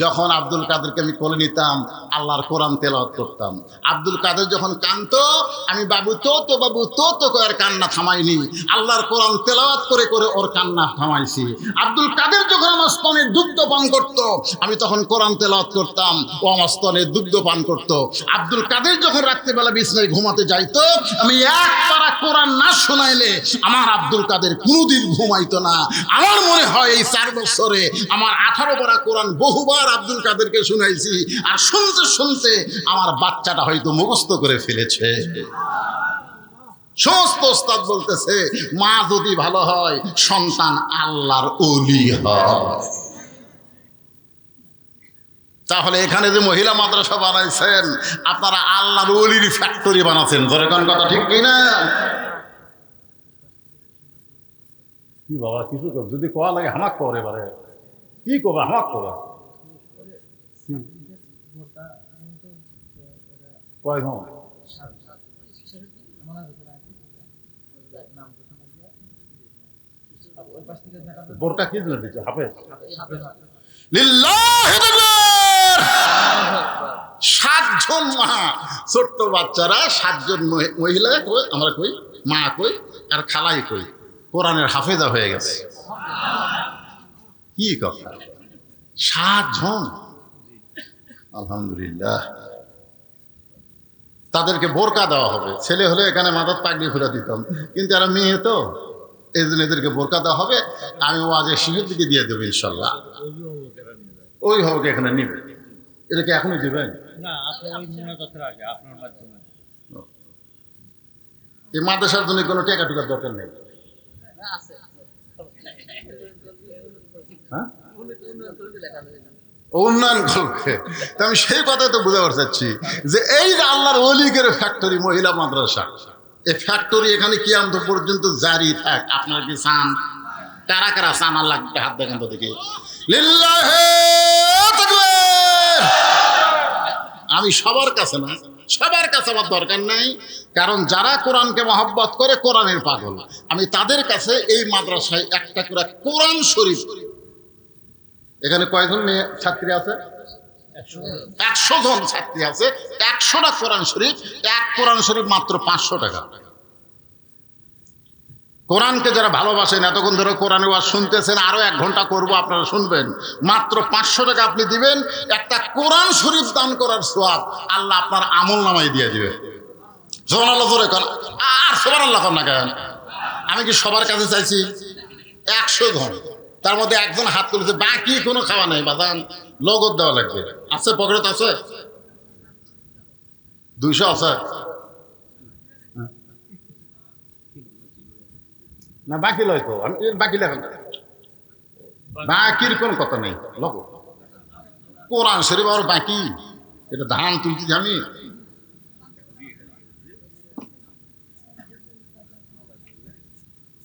যখন আব্দুল কাদেরকে আমি কোলে নিতাম, আল্লাহর কোরআন তেলাওয়াত করতাম। আব্দুল কাদের যখন কাঁদতো, আমি বাবু তো বাবু তো করে কান্না থামাইনি, আল্লাহর কোরআন তেলাওয়াত করে করে ওর কান্না থামাইছি। আব্দুল কাদের যখন আমার স্তনে দুগ্ধ পান করত, আমি তখন কোরআন তেলাওয়াত করতাম, ও আমার স্তনে দুগ্ধ পান করত। আব্দুল কাদের যখন রাত্রিবেলা বিছানায় ঘুমাতে যাইতো, আমি 1 পারা কোরআন না শোনাইলে আমার আব্দুল কাদের কোনোদিন ঘুমাইতো না। আমার মনে হয় এই 4 বছর আমার 18 পারা কোরআন বহুবার আব্দুল কাদেরকে শুনাইছি, আর শুনতে শুনতে আমার বাচ্চাটা হয়তো মুখস্থ করে ফেলেছে। সমস্ত ওস্তাদ বলতেছে, মা যদি ভালো হয় সন্তান আল্লাহর ওলি হয়। তাহলে এখানে যে মহিলা মাদ্রাসা বানাইছেন, আপনারা আল্লাহর ওলির ফ্যাক্টরি বানাচ্ছেন। ধরে কোন কথা ঠিক কিনা? কি বাবা, কিছু যদি কোয়া লাগে হামাক করে, এবারে কি করবা, হামাক করবা। কয়জন? বোরকা কি জন্য দিচ্ছে? হাফেজ। লিল্লাহি তাকবীর। 7 জন মা, ছোট্ট বাচ্চারা 7 জন মহিলা কই, আমরা কই, মা কই, আর খালাই কই, কোরআনের হাফেজা হয়ে গেছে। কি কথা, 7 জন, আলহামদুলিল্লাহ। তাদেরকে বোরকা দেওয়া হবে। ছেলে হলে এখানে মাথার পাগড়ি ঘুরে দিতাম, কিন্তু এরা মেয়ে তো, এই জন্য এদেরকে বোরকা দেওয়া হবে। আমি ওয়াজের শেষের দিকে দিয়ে দেবো ইনশাল্লাহ। ওই হবে এখানে নিবে, এটাকে এখনই দিবেন না? আপনার ওই মুনাজাতের আগে আপনার মাধ্যমে। এই মাদ্রাসার জন্য কোনো টাকা টুকার দরকার নেই। হ্যাঁ, উন্নয়ন করবে। তো আমি সেই কথা তো বুঝাতে চাচ্ছি যে এই যে আল্লাহর ওলিগের ফ্যাক্টরি মহিলা মাদ্রাসা, এই ফ্যাক্টরি এখানে কিয়ামত পর্যন্ত জারি থাক। আপনারা কি চান? কারা কারা চান? আল্লাহ হাত দেখেন তো দেখি। লিল্লাহি তাকবীর। আমি সবার কাছে না, সবার কাছে আমার দরকার নাই, কারণ যারা কোরআনকে মহব্বত করে, কোরআনের পাগল, আমি তাদের কাছে এই মাদ্রাসায় একটা করে কোরআন শরীফ। এখানে কয়জন মেয়ে ছাত্রী আছে? 100 জন ছাত্রী আছে। 100টা কোরআন শরীফ, এক কোরআন শরীফ মাত্র 500 টাকা। কোরআনকে যারা ভালোবাসেন, এতক্ষণ ধরে কোরআনের ওয়াজ শুনতেছেন, আরো 1 ঘন্টা করব, আপনারা শুনবেন। মাত্র 500 টাকা আপনি দিবেন, একটা কোরআন শরীফ দান করার সওয়াব আল্লাহ আপনার আমল নামায় দিয়ে দিবে। সুবহানাল্লাহ জোরে কর। আর সুবহানাল্লাহ কর না কেন? আমি কি সবার কাছে চাইছি? 100 জন, তার মধ্যে একজন হাত তুলেছে, বাকি কোনো খাওয়া নাই বাদান, লগত দেওয়া লাগবে। আছে পকেট আছে, 200 আছে না? বাকি লয় তো, আমি বাকি লেখা, বাকির কোন কথা নেই। লোক কোরআন শরীফ আর বাকি, এটা ধান তুলছি আমি।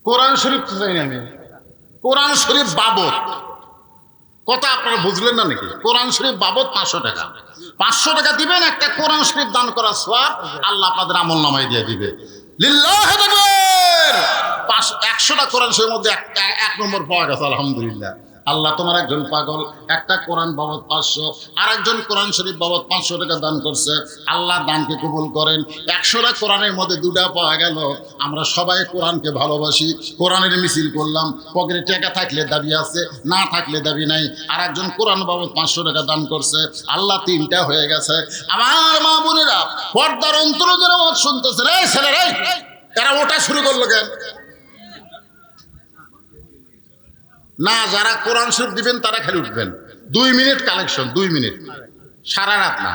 কোরআন শরীফ তো চাই না আমি, কোরআন শরীফ বাবদ কথা আপনারা বুঝলেন না নাকি? কোরআন শরীফ বাবদ 500 টাকা, 500 টাকা দিবেন, একটা কোরআন শরীফ দান করার সওয়াব আল্লাহ আপনাদের আমল নামায় দিয়ে দিবে। লিল্লাহি তাকবীর। 100টা কোরআন শরীফের মধ্যে এক নম্বর পাওয়া গেছে, আলহামদুলিল্লাহ। আল্লাহ তোমার একজন পাগল একটা কোরআন বাবদ 500, আর একজন কোরআন শরীফ বাবদ 500 টাকা দান করছে। আল্লাহ দানকে কবুল করেন। 100টা কোরআনের মধ্যে 2টা পাওয়া গেল। আমরা সবাই কোরআনকে ভালোবাসি, কোরআনের মিছিল করলাম। পকেটে টাকা থাকলে দাবি আছে, না থাকলে দাবি নাই। আর একজন কোরআন বাবদ 500 টাকা দান করছে। আল্লাহ 3টা হয়ে গেছে। আমার মা বোনেরা, পর্দার অন্তরে যারা ওয়াজ শুনতেছে, রে ছেলেরা, এরা ওটা শুরু করলো কেন? না, যারা কোরআন শরীফ দিবেন তারা খালি উঠবেন। 2 মিনিট কালেকশন, 2 মিনিট, সারা রাত না।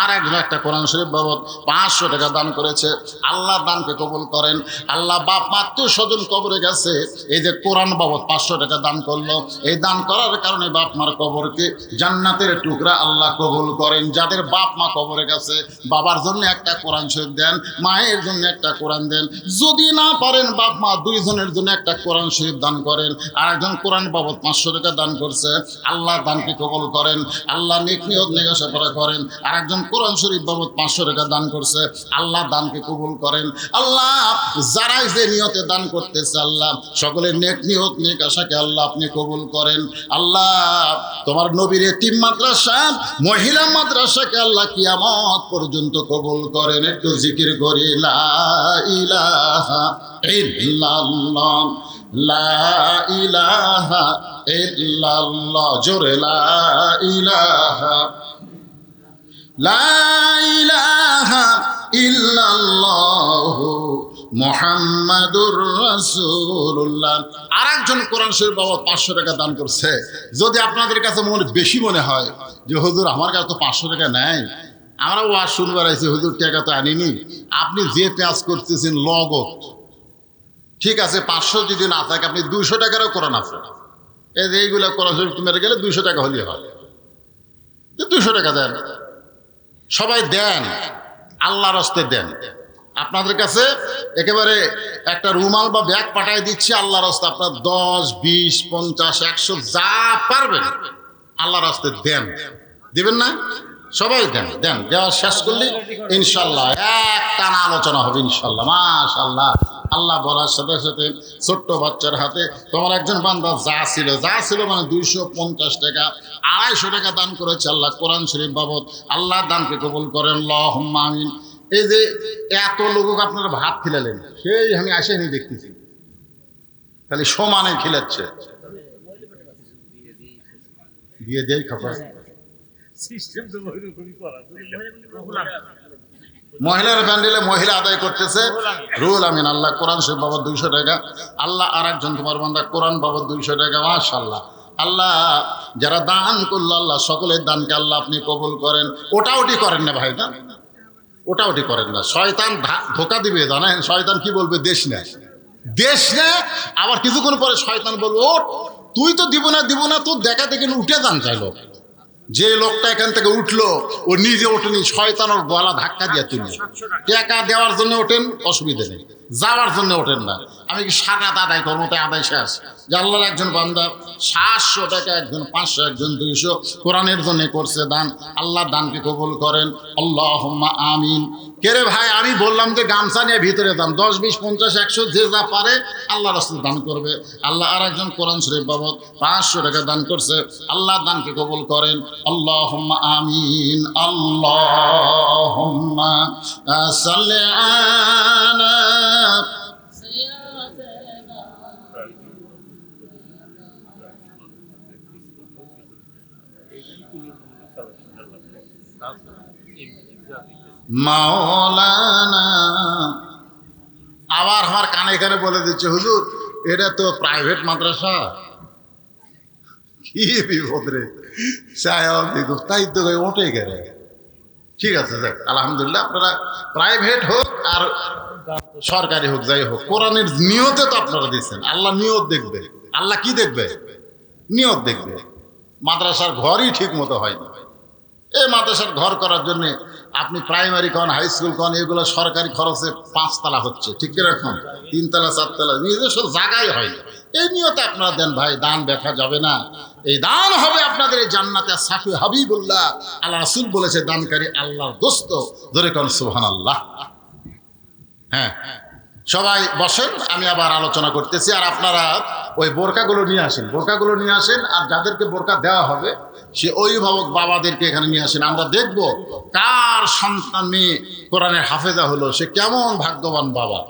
আর একজন একটা কোরআন শরীফ বাবদ 500 টাকা দান করেছে। আল্লাহ দানকে কবুল করেন। আল্লাহ বাপ মা আত্মীয় স্বজন কবরে গেছে, এই যে কোরআন বাবদ 500 টাকা দান করলো, এই দান করার কারণে বাপ মার কবরকে জান্নাতের টুকরা আল্লাহ কবুল করেন। যাদের বাপ মা কবরে গেছে, বাবার জন্য একটা কোরআন শরীফ দেন, মায়ের জন্য একটা কোরআন দেন। যদি না পারেন বাপ মা 2 জনের জন্য একটা কোরআন শরীফ দান করেন। আর একজন কোরআন বাবদ 500 টাকা দান করছে, আল্লাহ দানকে কবুল করেন। আল্লাহ নেক নিয়ত নেগাসাফারা করেন। আর একজন কোরআন শরীফ বাবদ 500 টাকা দান করছে, আল্লাহ দানকে কবুল করেন। আল্লাহ যারাই যে নিয়তে দান করতেছে, আল্লাহ সকলের নেক নিয়ত নেক আশাকে আল্লাহ আপনি কবুল করেন। আল্লাহ তোমার নবীর এতিম মাদ্রাসা, মহিলা মাদ্রাসাকে আল্লাহ কিয়ামত পর্যন্ত কবুল করেন। একটু জিকির করি, লা ইলাহা ইল্লাল্লাহ, লা ইলাহা ইল্লাল্লাহ, জোরে লা ইলাহা, লা ইলাহা ইল্লাল্লাহ মুহাম্মাদুর রাসূলুল্লাহ। আর একজন কোরআন শরীফ বাবদ 500 টাকা দান করছে। যদি আপনাদের কাছে বেশি মনে হয় যে হুজুর আমার কাছে তো 500 টাকা নেই, আমরা ওয়াজ শুনবার আইছি, হুজুর টাকা তো আনিনি, আপনি যে কাজ করতেছেন লগত, ঠিক আছে, 500 যদি না থাকে আপনি 200 টাকারও কোরআন আছে, এই যে এইগুলো কোরআন শরীফ মেরে গেলে 200 টাকা হলে হয়, 200 টাকা দেন, সবাই দেন, আল্লাহর রাস্তায় দেন। আপনাদের কাছে একেবারে একটা রুমাল বা ব্যাগ পাঠিয়ে দিচ্ছি, আল্লাহর রাস্তায় আপনার 10, 20, 50, 100 যা পারবেন আল্লাহর রাস্তায় দেন। দিবেন না? সবাই দেন। দেন, দেওয়া শেষ করলে ইনশাল্লাহ একটানা আলোচনা হবে ইনশাল্লাহ। মাশাআল্লাহ। আল্লাহ বলার সাথে সাথে ছোট্ট বাচ্চার হাতে তোমার একজন বান্দা যা ছিল মানে 250 টাকা, 250 টাকা দান করেছে আল্লাহ কোরআন শরীফ বাবদ। আল্লাহ দানকে কবুল করেন, আল্লাহুম্মা আমিন। এই যে এত লোক আপনারা ভাত খিলালেন, সেই আমি আসেনি দেখতেছি, খালি সমানে খিলাচ্ছে। দিয়ে দেই খাবার মহিলার প্যান্ডেলে মহিলা আদায় করতেছে রুল আমিন। আল্লাহ কোরআন শরীফ বাবদ 200 টাকা। আল্লাহ আর একজন তোমার বান্দা কোরআন বাবদ 200 টাকা। মাশাআল্লাহ। আল্লাহ যারা দান করলো, আল্লাহ সকলের দানকে আল্লাহ আপনি কবুল করেন। ওটি করেন না ভাই, না ওটি করেন না। শয়তান ধোকা দিবে, জানেন? শয়তান কি বলবে? দেশ না। আবার কিছুক্ষণ পরে শয়তান বলবে, ও তুই তো দিব না, তোর দেখা দেখে উঠে যান চাইলো। যে লোকটা এখান থেকে উঠলো ও নিজে ওঠেনি, শয়তান ওর গলা ধাক্কা দিয়ে তুলল। টাকা দেওয়ার জন্য ওঠেন, অসুবিধা নেই, যাওয়ার জন্য ওঠেন না। আমি কি সারা আদায় করবো? তাই আদায় শেষ। যে আল্লাহর একজন বান্দা 700 টাকা, একজন 500, একজন 200 কোরআনের জন্য করছে দান। আল্লাহ দানকে কবুল করেন, আল্লাহুম্মা আমিন। কে রে ভাই, আমি বললাম যে গামছা নিয়ে ভিতরে দান, 10, 20, 50, 100 যে যা পারে আল্লাহ রাস্তায় দান করবে। আল্লাহ আর একজন কোরআন শরীফ বাবদ 500 টাকা দান করছে। আল্লাহ দানকে কবুল করেন, আল্লাহুম্মা আমিন। আল্লাহুম্মা সাল্লি আলা মাওলানা। আবার আমার কানে বলে দিচ্ছে, হুজুর এটা তো প্রাইভেট মাদ্রাসা, কি বিপদ রে, তাই তো ওঠে গেলে। ঠিক আছে, যাক আলহামদুলিল্লাহ। আপনারা প্রাইভেট হোক আর সরকারি হোক, যাই হোক, কোরআনের নিয়তে তো আপনারা দিচ্ছেন। আল্লাহ নিয়ত দেখবে। আল্লাহ কি দেখবে? নিয়ত দেখবে। মাদ্রাসার ঘরই ঠিক মতো হয়নি। এই মাদ্রাসার ঘর করার জন্য আপনি প্রাইমারি কন, হাই স্কুল কন, এগুলো সরকারি খরচে 5 তলা হচ্ছে, ঠিক কিরকম 3 তলা 4 তলা, নিজস্ব জায়গায় হয় না। এই নিয়তে আপনারা দেন ভাই, দান দেখা যাবে না। এই দান হবে আপনাদের এই জান্নাতে সাফি হাবিবুল্লাহ। আল্লাহ রাসূল বলেছে দানকারী আল্লাহর দোস্ত। ধরে কোন সুবহানাল্লাহ। হ্যাঁ, সবাই বসেন, আমি আবার আলোচনা করতেছি। আর আপনারা ওই বোরকাগুলো নিয়ে আসেন, বোরকাগুলো নিয়ে আসেন। আর যাদেরকে বোরকা দেওয়া হবে সে অভিভাবক বাবাদেরকে এখানে নিয়ে আসেন। আমরা দেখব কার সন্তান মেয়ে কোরআনের হাফেজা হলো, সে কেমন ভাগ্যবান বাবা।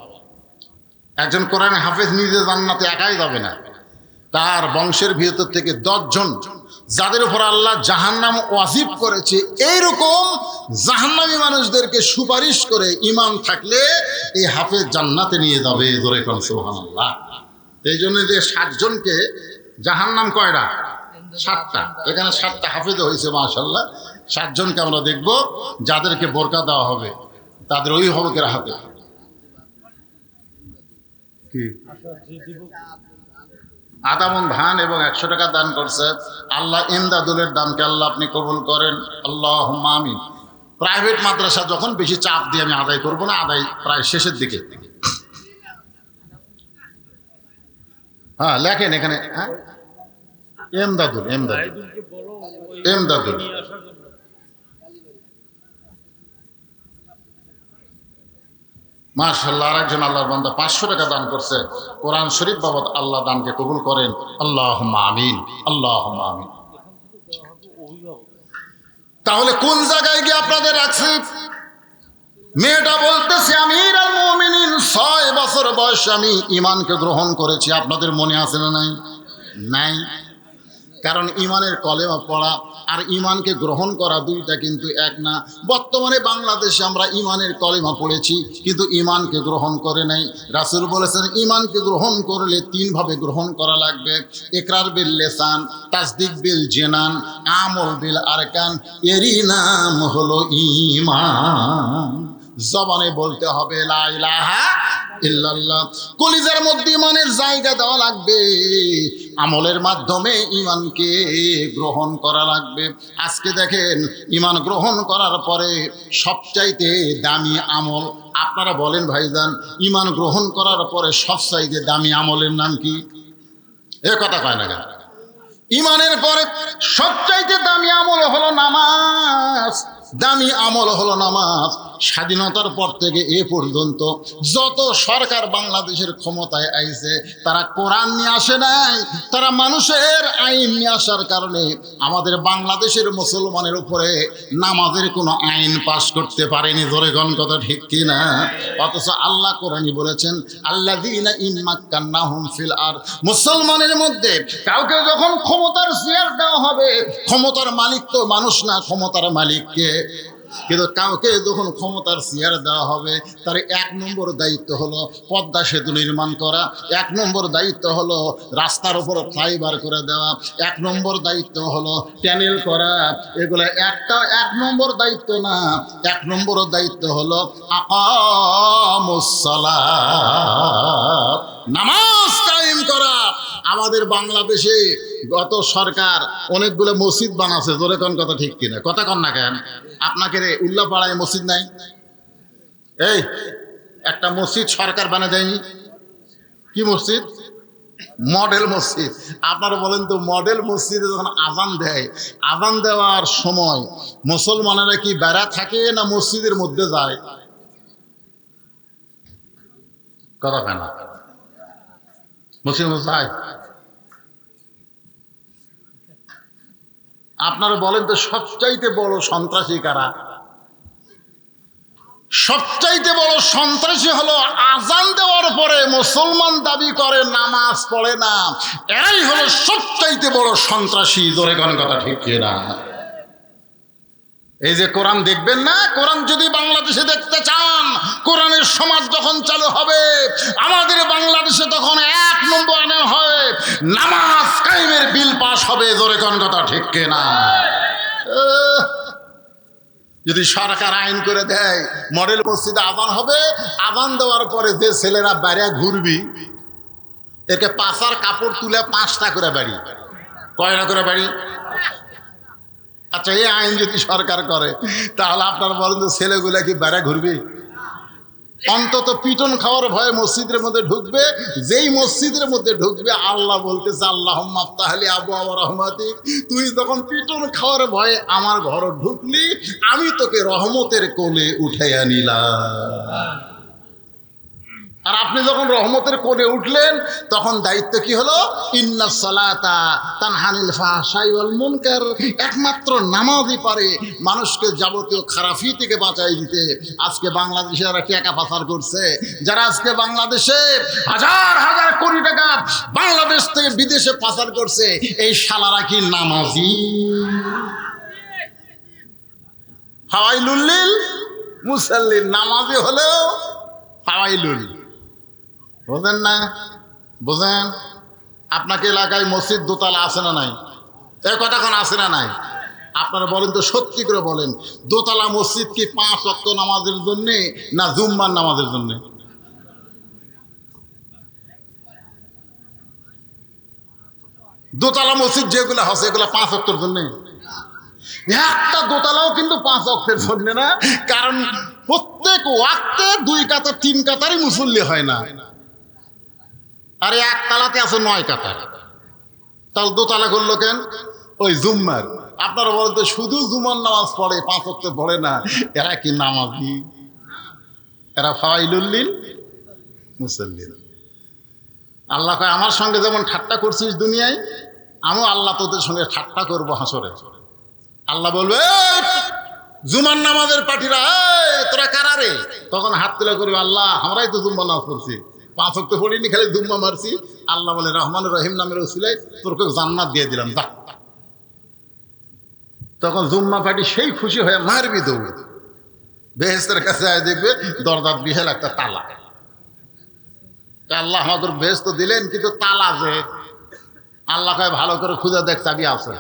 একজন কোরআনের হাফেজ নিজে জান্নাতে একাই যাবে না, তার বংশের ভিতর থেকে 10 জন যাদের উপর আল্লাহ জাহান্নাম ওয়াজিব করেছে, এইরকম জাহান্নামী মানুষদেরকে সুপারিশ করে ঈমান থাকলে এই হাফেজ জান্নাতে নিয়ে যাবে। জোরে কোন সুবহানাল্লাহ। এই জন্য যে 60 জনকে জাহান্নাম কয়টা? 7টা। এখানে 7টা হাফেজ হয়েছে মাশাআল্লাহ। 60 জনকে আমরা দেখব যাদেরকে বোরকা দেওয়া হবে তাদের অভিভাবকের হাতে। কি আধা মণ ধান এবং 100 টাকা দান করছে। আল্লাহ ইমদাদুলের দানকে আল্লাহ আপনি কবুল করেন, আল্লাহুম্মা আমিন। প্রাইভেট মাদ্রাসা যখন বেশি চাপ দিয়ে আমি আদায় করব না, আদায় প্রায় শেষের দিকে। হ্যাঁ লেখেন এখানে, হ্যাঁ এমদাদুল, এমদাদুল। মাশাআল্লাহ। আরেকজন আল্লাহর বান্দা 500 টাকা দান করছে কোরআন শরীফ বাবদ। আল্লাহ দানকে কবুল করেন, আল্লাহুম্মা আমিন, আল্লাহুম্মা আমিন। তাহলে কোন জায়গায় গিয়ে আপনাদের রাখছি? মেয়েটা বলতেছে আমিরুল মুমিনিন 6 বছর বয়সে আমি ঈমানকে গ্রহণ করেছি। আপনাদের মনে আছে না? নাই? নাই। কারণ ঈমানের কলেমা পড়া আর ঈমানকে গ্রহণ করা দুইটা কিন্তু এক না। বর্তমানে বাংলাদেশে আমরা ঈমানের কলেমা পড়েছি কিন্তু ঈমানকে গ্রহণ করে নাই। রাসূল বলেছেন ঈমানকে গ্রহণ করলে 3 ভাবে গ্রহণ করা লাগবে। ইকরার বিল লিসান, তাসদিক বিল জিনান, আমল বিল আরকান। এরই নাম হলো ঈমান। জবানে বলতে হবে লা ইলাহা ইল্লাল্লাহ। কলিজার মধ্যে ঈমানের জায়গা দেওয়া লাগবে। আমলের মাধ্যমে ঈমানকে গ্রহণ করা লাগবে। আজকে দেখেন ঈমান গ্রহণ করার পরে সবচাইতে দামি আমল, আপনারা বলেন ভাইজান, ঈমান গ্রহণ করার পরে সবচাইতে দামি আমলের নাম কি? এ কথা কয় না কেন? ঈমানের পরে সবচাইতে দামি আমল হলো নামাজ। দামি আমল হলো নামাজ। স্বাধীনতার পর থেকে এ পর্যন্ত যত সরকার বাংলাদেশের ক্ষমতায় আইছে তারা কোরআন নিয়ে আসে নাই, তারা মানুষের আইন নিয়ে আসার কারণে আমাদের বাংলাদেশের মুসলমানের উপরে নামাজের কোনো আইন পাশ করতে পারেনি। জোরে কোন কথা ঠিক কি না? অথচ আল্লাহ কোরআনই বলেছেন আল্লাযীনা ইন মাক্কান্নাহুম ফিল আরদ। মুসলমানের মধ্যে কাউকে যখন ক্ষমতার চেয়ার দেওয়া হবে, ক্ষমতার মালিক তো মানুষ না, ক্ষমতার মালিককে। কিন্তু কাউকে যখন ক্ষমতার চেয়ার দেওয়া হবে তার 1 নম্বর দায়িত্ব হলো পদ্মা সেতু নির্মাণ করা, 1 নম্বর দায়িত্ব হলো রাস্তার উপর ফ্লাইওভার করে দেওয়া, 1 নম্বর দায়িত্ব হলো ট্যানেল করা। এগুলো 1 নম্বর দায়িত্ব না। 1 নম্বর দায়িত্ব হলো আকামুস সালাত, নামাজ কায়েম করা। আমাদের বাংলাদেশে গত সরকার অনেকগুলো মসজিদ বানাচ্ছে। জোরে কোন কথা ঠিক কিনা? কথা কন না কেন? আপনাকে রে উল্লাপাড়ায় মসজিদ নাই? এই একটা মসজিদ সরকার বানিয়ে দেয়নি? কি মসজিদ? মডেল মসজিদ। আপনারা বলেন তো, মডেল মসজিদে যখন আজান দেয়, আজান দেওয়ার সময় মুসলমানেরা কি বেড়া থাকে না মসজিদের মধ্যে যায়? কথা কেন? মসজিদের মধ্যে যায়। আপনারা বলেন তো সবচাইতে বড় সন্ত্রাসী কারা? সবচাইতে বড় সন্ত্রাসী হলো আজান দেওয়ার পরে মুসলমান দাবি করে নামাজ পড়ে না। এরাই হলো সবচাইতে বড় সন্ত্রাসী। জোরে কোন কথা ঠিক না? এই যে কোরআন দেখবেন না, কোরআন যদি বাংলাদেশে দেখতে চান, কোরআনের সমাজ যখন চালু হবে আমাদের বাংলাদেশে, তখন 1 নম্বর আনা হয় নামাজ কায়েমের বিল পাস সর্বনাশ হবে, জোরে কোন কথা ঠিক কিনা? যদি সরকার আইন করে দেয় মডেল মসজিদে আজান হবে, আজান দেওয়ার পরে যে ছেলেরা বাইরে ঘুরবি একে পাশার কাপড় তুলে 5টা করে বাড়ি, কয়টা করে বাড়ি? আচ্ছা, এই আইন যদি সরকার করে তাহলে আপনার বলেন তো ছেলেগুলা কি বাইরে ঘুরবি? অন্তত পিটন খাওয়ার ভয়ে মসজিদের মধ্যে ঢুকবে। যেই মসজিদের মধ্যে ঢুকবে আল্লাহ বলতেছে আল্লাহুম্মা আফতাহলি আবওয়াব রাহমাতিক, তুই যখন পিটন খাওয়ার ভয়ে আমার ঘর ঢুকলি আমি তোকে রহমতের কোলে উঠাইয়া নিলাম। আর আপনি যখন রহমতের কোলে উঠলেন তখন দায়িত্ব কি হলো? ইন্নাস সালাতা তানহানিল ফাহশাই ওয়াল মুনকার, একমাত্র নামাজই পারে মানুষকে যাবতীয় খারাপি থেকে বাঁচাই দিতে। আজকে বাংলাদেশে যারা টাকা পাচার করছে, যারা আজকে বাংলাদেশে হাজার হাজার কোটি টাকা বাংলাদেশ থেকে বিদেশে পাচার করছে, এই শালারা কি নামাজি? ফাওয়াইলুল লিল মুসাল্লিন, নামাজি হলেও ফাওয়াইলুল। বোঝেন না? বোঝেন? আপনাকে এলাকায় মসজিদ দোতলা আছে না নাই? এই কতক্ষণ আছে না নাই? আপনারা বলেন তো, সত্যি করে বলেন, দোতলা মসজিদ কি 5 ওয়াক্ত নামাজের জন্যে না জুম্মার নামাজের জন্যে? দোতলা মসজিদ যেগুলো আছে এগুলো 5 ওয়াক্তের জন্যে? একটা দোতলাও কিন্তু 5 ওয়াক্তের জন্য না, কারণ প্রত্যেক ওয়াক্তে 2 কাতার 3 কাতারই মুসল্লি হয় না। আরে এক তালাতে আছে 9 কাতার, তাহলে দোতলা করলো কেন? ওই জুম্মার। আপনারা বলতে শুধু জুমার নামাজ পড়ে, 5 ওয়াক্ত পড়ে না, এরা কি নামাজি? এরা ফাওয়াইলুল লিল মুসাল্লিন। আল্লাহ কয় আমার সঙ্গে যেমন ঠাট্টা করছিস দুনিয়ায়, আমিও আল্লাহ তোদের সঙ্গে ঠাট্টা করবো হাসরে। আল্লাহ বলবে জুমার নামাজের পার্টিরা, তোরা কারা রে? তখন হাত তুলে করবে আল্লাহ আমরাই তো জুম্মা নামাজ পড়ছি, 5 ওয়াক্ত পড়িনি, খালি জুম্মা মারছি। আল্লাহ বলে রহমান রহিম নামের ওসিলায় তোরকে জান্নাত দিয়ে দিলাম, যা। তখন জুম্মা পার্টি সেই খুশি হয়ে মারবি দৌড়, বেহেস্তের কাছে দেখবে দরজার বিশাল একটা তালা। আল্লাহ আমাদের বেহেস্ত দিলেন, কিন্তু তালা যে। আল্লাহ কয় ভালো করে খুঁজে দেখ চাবি আছে,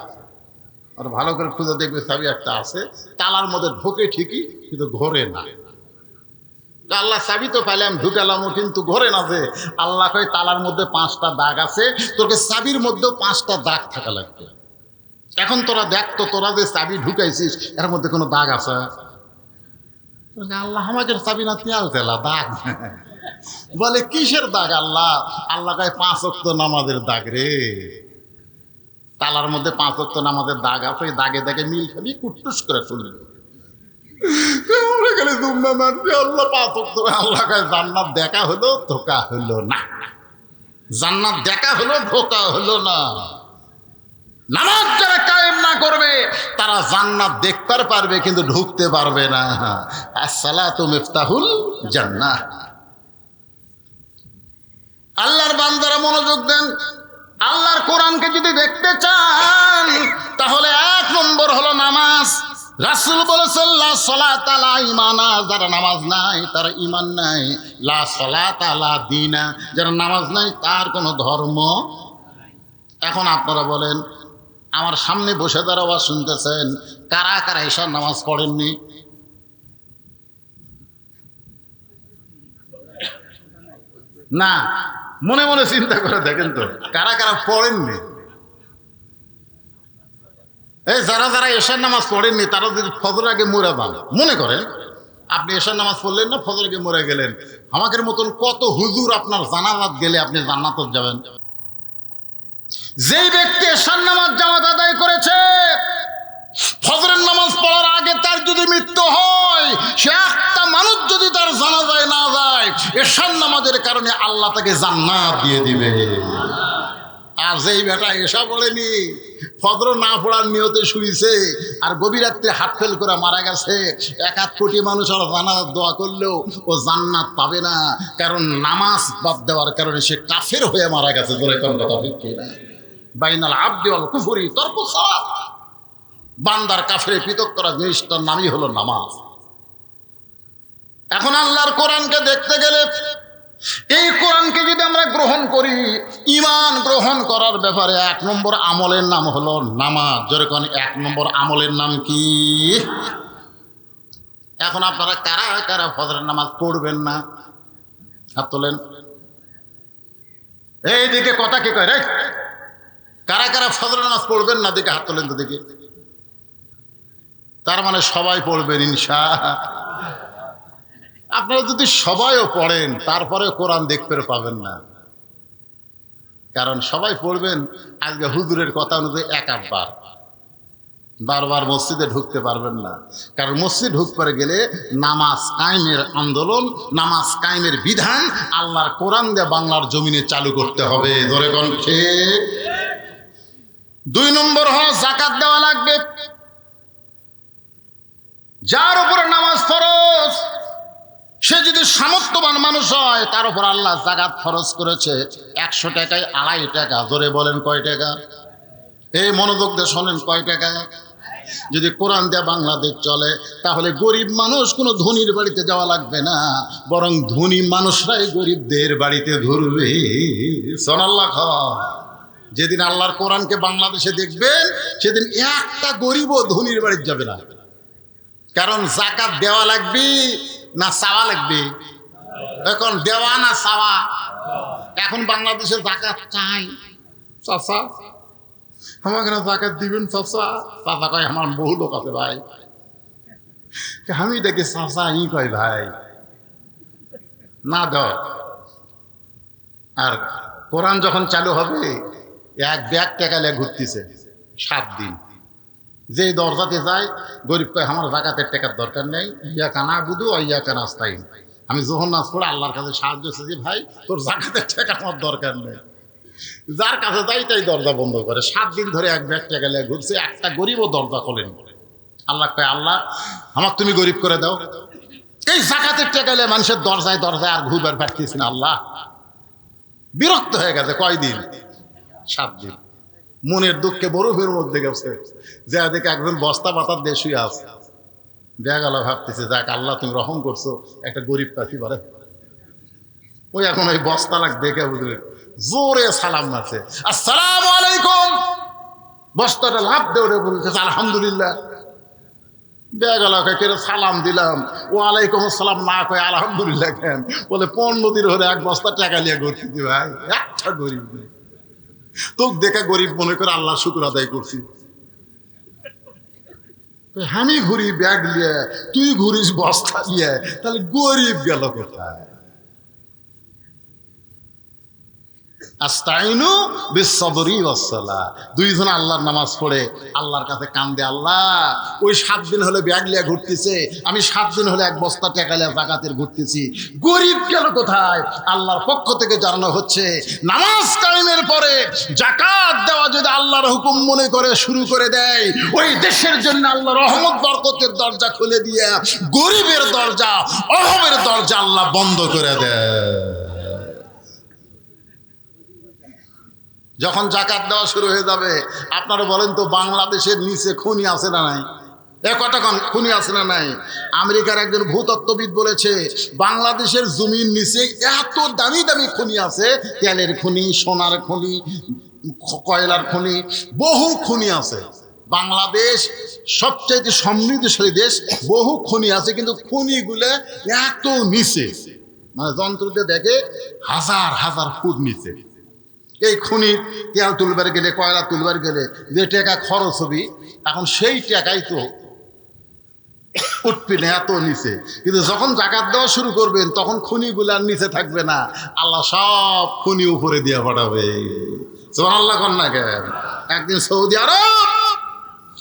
আর ভালো করে খুঁজে দেখবে চাবি একটা আছে, তালার মধ্যে ঢোকে ঠিকই কিন্তু ঘোরে না। আল্লাহ চাবি তো পাইলাম, ঢুকালামও, কিন্তু ঘোরে না যে। আল্লাহ কয় তালার মধ্যে 5টা দাগ আছে, তোকে চাবির মধ্যেও 5টা দাগ থাকা লাগবে। এখন তোরা দেখ তো, তোরা যে চাবি ঢুকাইছিস এর মধ্যে কোনো দাগ আছে? আল্লাহ আমাদের চাবি না তেল তেলা দাগ। বলে কিসের দাগ আল্লাহ? আল্লাহ কয় 5 ওয়াক্ত নামাজের দাগ রে। তালার মধ্যে 5 ওয়াক্ত নামাজের দাগ আছে, ওই দাগে দাগে মিল খাবি, কুট্টুস করে চলে গেলে জুম্মা মারছি আল্লাহ 5 ওয়াক্ত। আল্লাহ কয় জান্নাত দেখা হলো, ধোকা হলো না। জান্নাত দেখা হলো, ধোকা হলো না। নামাজ যারা কায়েম না করবে তারা জান্নাত দেখতে পারবে কিন্তু ঢুকতে পারবে না। আসসালাতু মিফতাহুল জান্নাহ। আল্লাহর বান্দারা মনোযোগ দেন। আল্লাহর কোরআনকে যদি দেখতে চান তাহলে 1 নম্বর হলো নামাজ। রাসূল বলেছেন লা সালাতা লা ঈমানা, যারা নামাজ নাই তার ঈমান নাই। লা সালাতা লা দীনা, যারা নামাজ নাই তার কোনো ধর্ম। এখন আপনারা বলেন, আমার সামনে বসে যারা আওয়াজ শুনতেছেন, কারা কারা ঈশার নামাজ পড়েননি? না, মনে মনে চিন্তা করে দেখেন তো কারা কারা পড়েননি। এই যারা যারা ঈশার নামাজ পড়েননি তারা যদি ফজর আগে মরে যান, মনে করেন আপনি ঈশার নামাজ পড়লেন না, ফজর আগে মরে গেলেন, আমাদের মতন কত হুজুর আপনার জানাজাত গেলে আপনি জান্নাতে যাবেন। যেই ব্যক্তি ঈশার নামাজ জামাত আদায় করেছে, ফজরের নামাজ পড়ার আগে তার যদি মৃত্যু হয়, সে একটা মানুষ যদি তার জানাজায় না যায়, ঈশার নামাজের কারণে আল্লাহ তাকে জান্নাত দিয়ে দিবে। আর যেই বেটা ঈশা পড়েনি, ফজর না পড়ার নিয়তে শুইছে, আর গভীর রাত্রে হাত ফেল করে মারা গেছে, 1 কোটি মানুষ আর জান্নাত দোয়া করলেও ও জান্নাত পাবে না, কারণ নামাজ বাদ দেওয়ার কারণে সে কাফের হয়ে মারা গেছে। ধরে কোন কথা ঠিক কিনা? বাইনাল আবদি ওয়াল কুফরি তরকু সালাত। বান্দার কাফেরে পৃথক করা জিনিসটার নামই হলো নামাজ। এখন আল্লাহর কোরআনকে দেখতে গেলে, এই কোরআনকে যদি আমরা গ্রহণ করি। ঈমান গ্রহণ করার ব্যাপারে 1 নম্বর আমলের নাম হলো নামাজ। যেরকম 1 নম্বর আমলের নাম কি? এখন আপনারা কারা কারা ফজরের নামাজ পড়বেন না? হাত তোলেন। এইদিকে কথা কে কয় রে? কারা কারা ফজরের নামাজ পড়বেন না? দিকে হাত তোলেন তো দেখি। তার মানে সবাই পড়বেন ইনশাআল্লাহ। আপনারা যদি সবাইও পড়েন তারপরে কোরআন দেখতে পাবেন না, কারণ সবাই পড়বেন আজকে হুজুরের কথা অনুযায়ী 1-8 বার, বারবার মসজিদে ঢুকতে পারবেন না। কারণ মসজিদ ঢুকতে গেলে নামাজ কায়েমের আন্দোলন, নামাজ কায়েমের বিধান আল্লাহর কোরআন দিয়ে বাংলার জমিনে চালু করতে হবে। ধরে কোন ঠিক। 2 নম্বর হলো যাকাত দেওয়া লাগবে। যার উপরে নামাজ ফরজ সে যদি সামর্থ্যবান মানুষ হয় তার উপর আল্লাহ যাকাত ফরজ করেছে 100 টাকায় 2.5 টাকা। জোরে বলেন কয় টাকা? এই মনোযোগ দিয়ে শোনেন, কয় টাকা? যদি কোরআন দিয়ে বাংলাদেশ চলে তাহলে গরিব মানুষ কোনো ধনীর বাড়িতে যাওয়া লাগবে না, বরং ধনী মানুষরাই গরিবদের বাড়িতে ঘুরবে। সুবহানাল্লাহ। যেদিন আল্লাহর কোরআনকে বাংলাদেশে দেখবেন সেদিন একটা গরিবও ধনীর বাড়িতে যাবে না। কারণ যাকাত দেওয়া লাগবে না চাওয়া লাগবে? এখন দেওয়া না চাওয়া? এখন বাংলাদেশে যাকাত চাই। চাচা আমাকে না যাকাত দিবেন চাচা? চাচা কয় আমার বহু লোক আছে ভাই। আমি দেখি চাচা ই কয় ভাই না দাও। আর কোরআন যখন চালু হবে 1 ব্যাগ টাকা নিয়ে ঘুরতেছে 7 দিন। যে দরজাতে যায় গরিব কয় আমার যাকাতের টাকার দরকার নেই, ইয়াকা নাবুদু ওয়া ইয়াকা নাস্তাইন। আমি যখন নাচ পড়ে আল্লাহর কাছে সাহায্য চাইছি, ভাই তোর যাকাতের টাকা আমার দরকার নেই। যার কাছে যাই তাই দরজা বন্ধ করে। 7 দিন ধরে 1 ব্যাগ টাকা নিয়ে ঘুরছে, একটা গরিবও দরজা খোলেন। আল্লাহ কয় আল্লাহ আমাকে তুমি গরিব করে দাও। এই যাকাতের টাকা নিয়ে মানুষের দরজায় দরজায় আর ঘুরবার পারতেছি না। আল্লাহ বিরক্ত হয়ে গেছে। কয়দিন? 7 দিন। মনের দুঃখে বরফের মধ্যে গেছে, যে দেখে একজন বস্তা পাতার দিয়ে শুয়ে আছে। দেখা গেল ভাবতেছে যাক আল্লাহ তুমি রহম করছো, একটা গরিব পাখি বারে। ওই এখন ওই বস্তা লাগ দেখে বুঝলে জোরে সালাম মারছে, আসসালামু আলাইকুম। বস্তাটা লাভ দেওয়া বলছে আলহামদুলিল্লাহ। দেখা গেল কেন সালাম দিলাম, ও আলাইকুম আসসালাম না কয় আলহামদুলিল্লাহ কেন? বলে 15 দিন হলে 1 বস্তা টাকা নিয়ে ঘুরতেছি ভাই, একটা গরিব নেই। তোকে দেখা গরিব মনে করে আল্লাহ শুকর আদায় করছি। আমি ঘুরি ব্যাগ নিয়ে, তুই ঘুরিস বস্তা নিয়ে, তাহলে গরিব গেল কোথায়? আস্তাইনু বিস-সাবরি ওয়াস-সালাহ। 2 জন আল্লাহর নামাজ পড়ে আল্লাহর কাছে কান্দে, আল্লাহ ওই 7 দিন হলে ব্যাগ লিয়ে ঘুরতেছে, আমি 7 দিন হলে 1 বস্তা টাকা লিয়ে যাকাতের ঘুরতেছি, গরিব গেল কোথায়? আল্লাহর পক্ষ থেকে জানানো হচ্ছে নামাজ কায়েমের পরে যাকাত দেওয়া যদি আল্লাহর হুকুম মনে করে শুরু করে দেয়, ওই দেশের জন্য আল্লাহ রহমত বরকতের দরজা খুলে দিয়ে গরিবের দরজা, অভাবের দরজা আল্লাহ বন্ধ করে দেয়। যখন যাকাত দেওয়া শুরু হয়ে যাবে, আপনারা বলেন তো বাংলাদেশের নিচে খনি আছে না নাই? কতক্ষণ খনি আছে না নাই? আমেরিকার একজন ভূতত্ত্ববিদ বলেছে বাংলাদেশের জমির নিচে এত দামি দামি খনি আছে, তেলের খনি, সোনার খনি, কয়লার খনি, বহু খনি আছে। বাংলাদেশ সবচাইতে সমৃদ্ধশালী দেশ, বহু খনি আছে, কিন্তু খনিগুলো এত নিচে, মানে যন্ত্র দিয়ে দেখে 1000 ফুট নিচে। এই খনি তেল তুলবার গেলে, কয়লা তুলবার গেলে যে টাকা খরচ হবে, এখন সেই টাকাই তো উঠবে না, এত নিচে। কিন্তু যখন যাকাত দেওয়া শুরু করবেন তখন খনিগুলার নিচে থাকবে না, আল্লাহ সব খনি উপরে দিয়ে পাঠাবে। সুবহানাল্লাহ কন না কেন? একদিন সৌদি আরব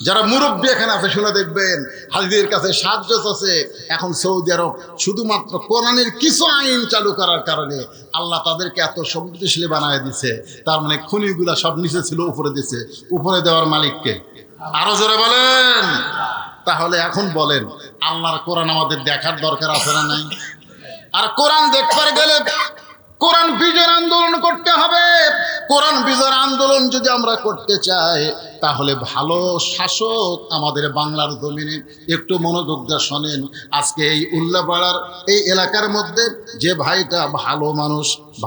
যারা মুরব্বী এখানে আছে শুনে দেখবেন, হাজিদের কাছে সাহায্য আছে। এখন সৌদি আরব শুধুমাত্র কোরআনের কিছু আইন চালু করার কারণে আল্লাহ তাদেরকে এত সমৃদ্ধশালী বানায় দিছে। তার মানে খনিগুলা সব নিচে ছিল, উপরে দিছে। উপরে দেওয়ার মালিককে আরো জোরে বলেন। তাহলে এখন বলেন আল্লাহর কোরআন আমাদের দেখার দরকার আছে না নাই? আর কোরআন দেখতে গেলে কোরআন বিজয় আন্দোলন করতে হবে। কোরআন বিজয়ের আন্দোলন যদি আমরা করতে চাই, তাহলে ভালো শাসক আমাদের বাংলার জমিনে। একটু মনোযোগ দিয়ে শোনেন। আজকে এই উল্লাপাড়ার এই এলাকার মধ্যে যে ভাইটা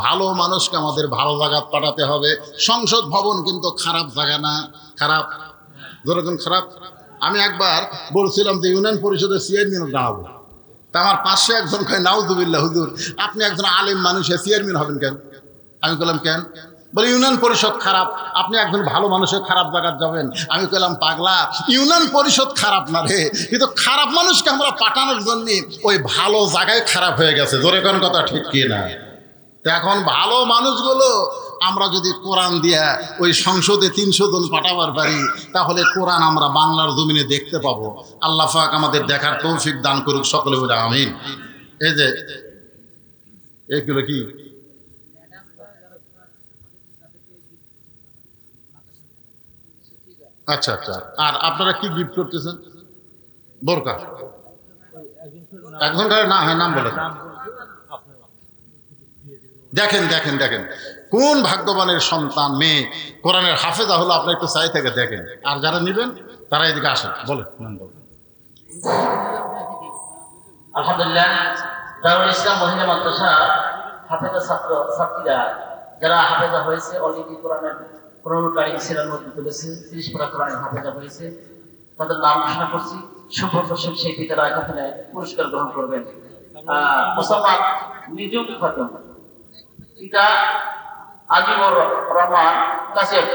ভালো মানুষকে আমাদের ভালো জায়গা পাঠাতে হবে। সংসদ ভবন কিন্তু খারাপ জায়গা না, খারাপ যেরকম খারাপ। আমি একবার বলছিলাম যে ইউনিয়ন পরিষদের চেয়ারম্যান দাঁড়াবো, তা আমার পাশে একজন কয় নাউজুবিল্লাহ হুজুর, আপনি একজন আলেম মানুষ, চেয়ারম্যান হবেন কেন? আমি বললাম কেন? বলে ইউনিয়ন পরিষদ খারাপ, আপনি একজন ভালো মানুষের খারাপ জায়গায় যাবেন। আমি বললাম পাগলা, ইউনিয়ন পরিষদ খারাপ না রে, কিন্তু খারাপ মানুষকে আমরা পাঠানোর জন্য ওই ভালো জায়গায় খারাপ হয়ে গেছে। জোরে কোন কথা ঠিক কি না? তো এখন ভালো মানুষগুলো আমরা যদি কোরআন দিয়া ওই সংসদে 300 জন পাঠাবার পারি, তাহলে কোরআন আমরা বাংলার জমিনে দেখতে পাবো। আল্লাহ পাক আমাদের দেখার তৌফিক দান করুক, সকলে বলে আমিন। এই যে এগুলো কি আচ্ছা আচ্ছা, আর আপনারা কি গিফট করতেছেন? বোরকা একজন না, হ্যাঁ নাম বলে দেখেন দেখেন দেখেন কোন ভাগ্যবানের সন্তান মেয়ে কোরআনের হাফেজা হলো। আপনি একটু চাই থেকে দেখেন, আর যারা নেবেন তারা এদিকে আসেন। বলে নাম বলেন। আলহামদুলিল্লাহ, দারুল ইসলাম মহিলা মাদ্রাসা হাফেজা ছাত্রীরা যারা হাফেজা হয়েছে, অলরেডি কোরআনের কোরআন কারীম সিরার মধ্যে তুলেছে, 30 পারা কোরআনের হাফেজা হয়েছে, তাদের নাম ঘোষণা করছি। শুভ প্রসব সেই পিতারা এখানে পুরস্কার গ্রহণ করবেন। মোসাম্মদ নিজুম খাতুন, পিতা আজিমুর রহমান কাসিয়ার।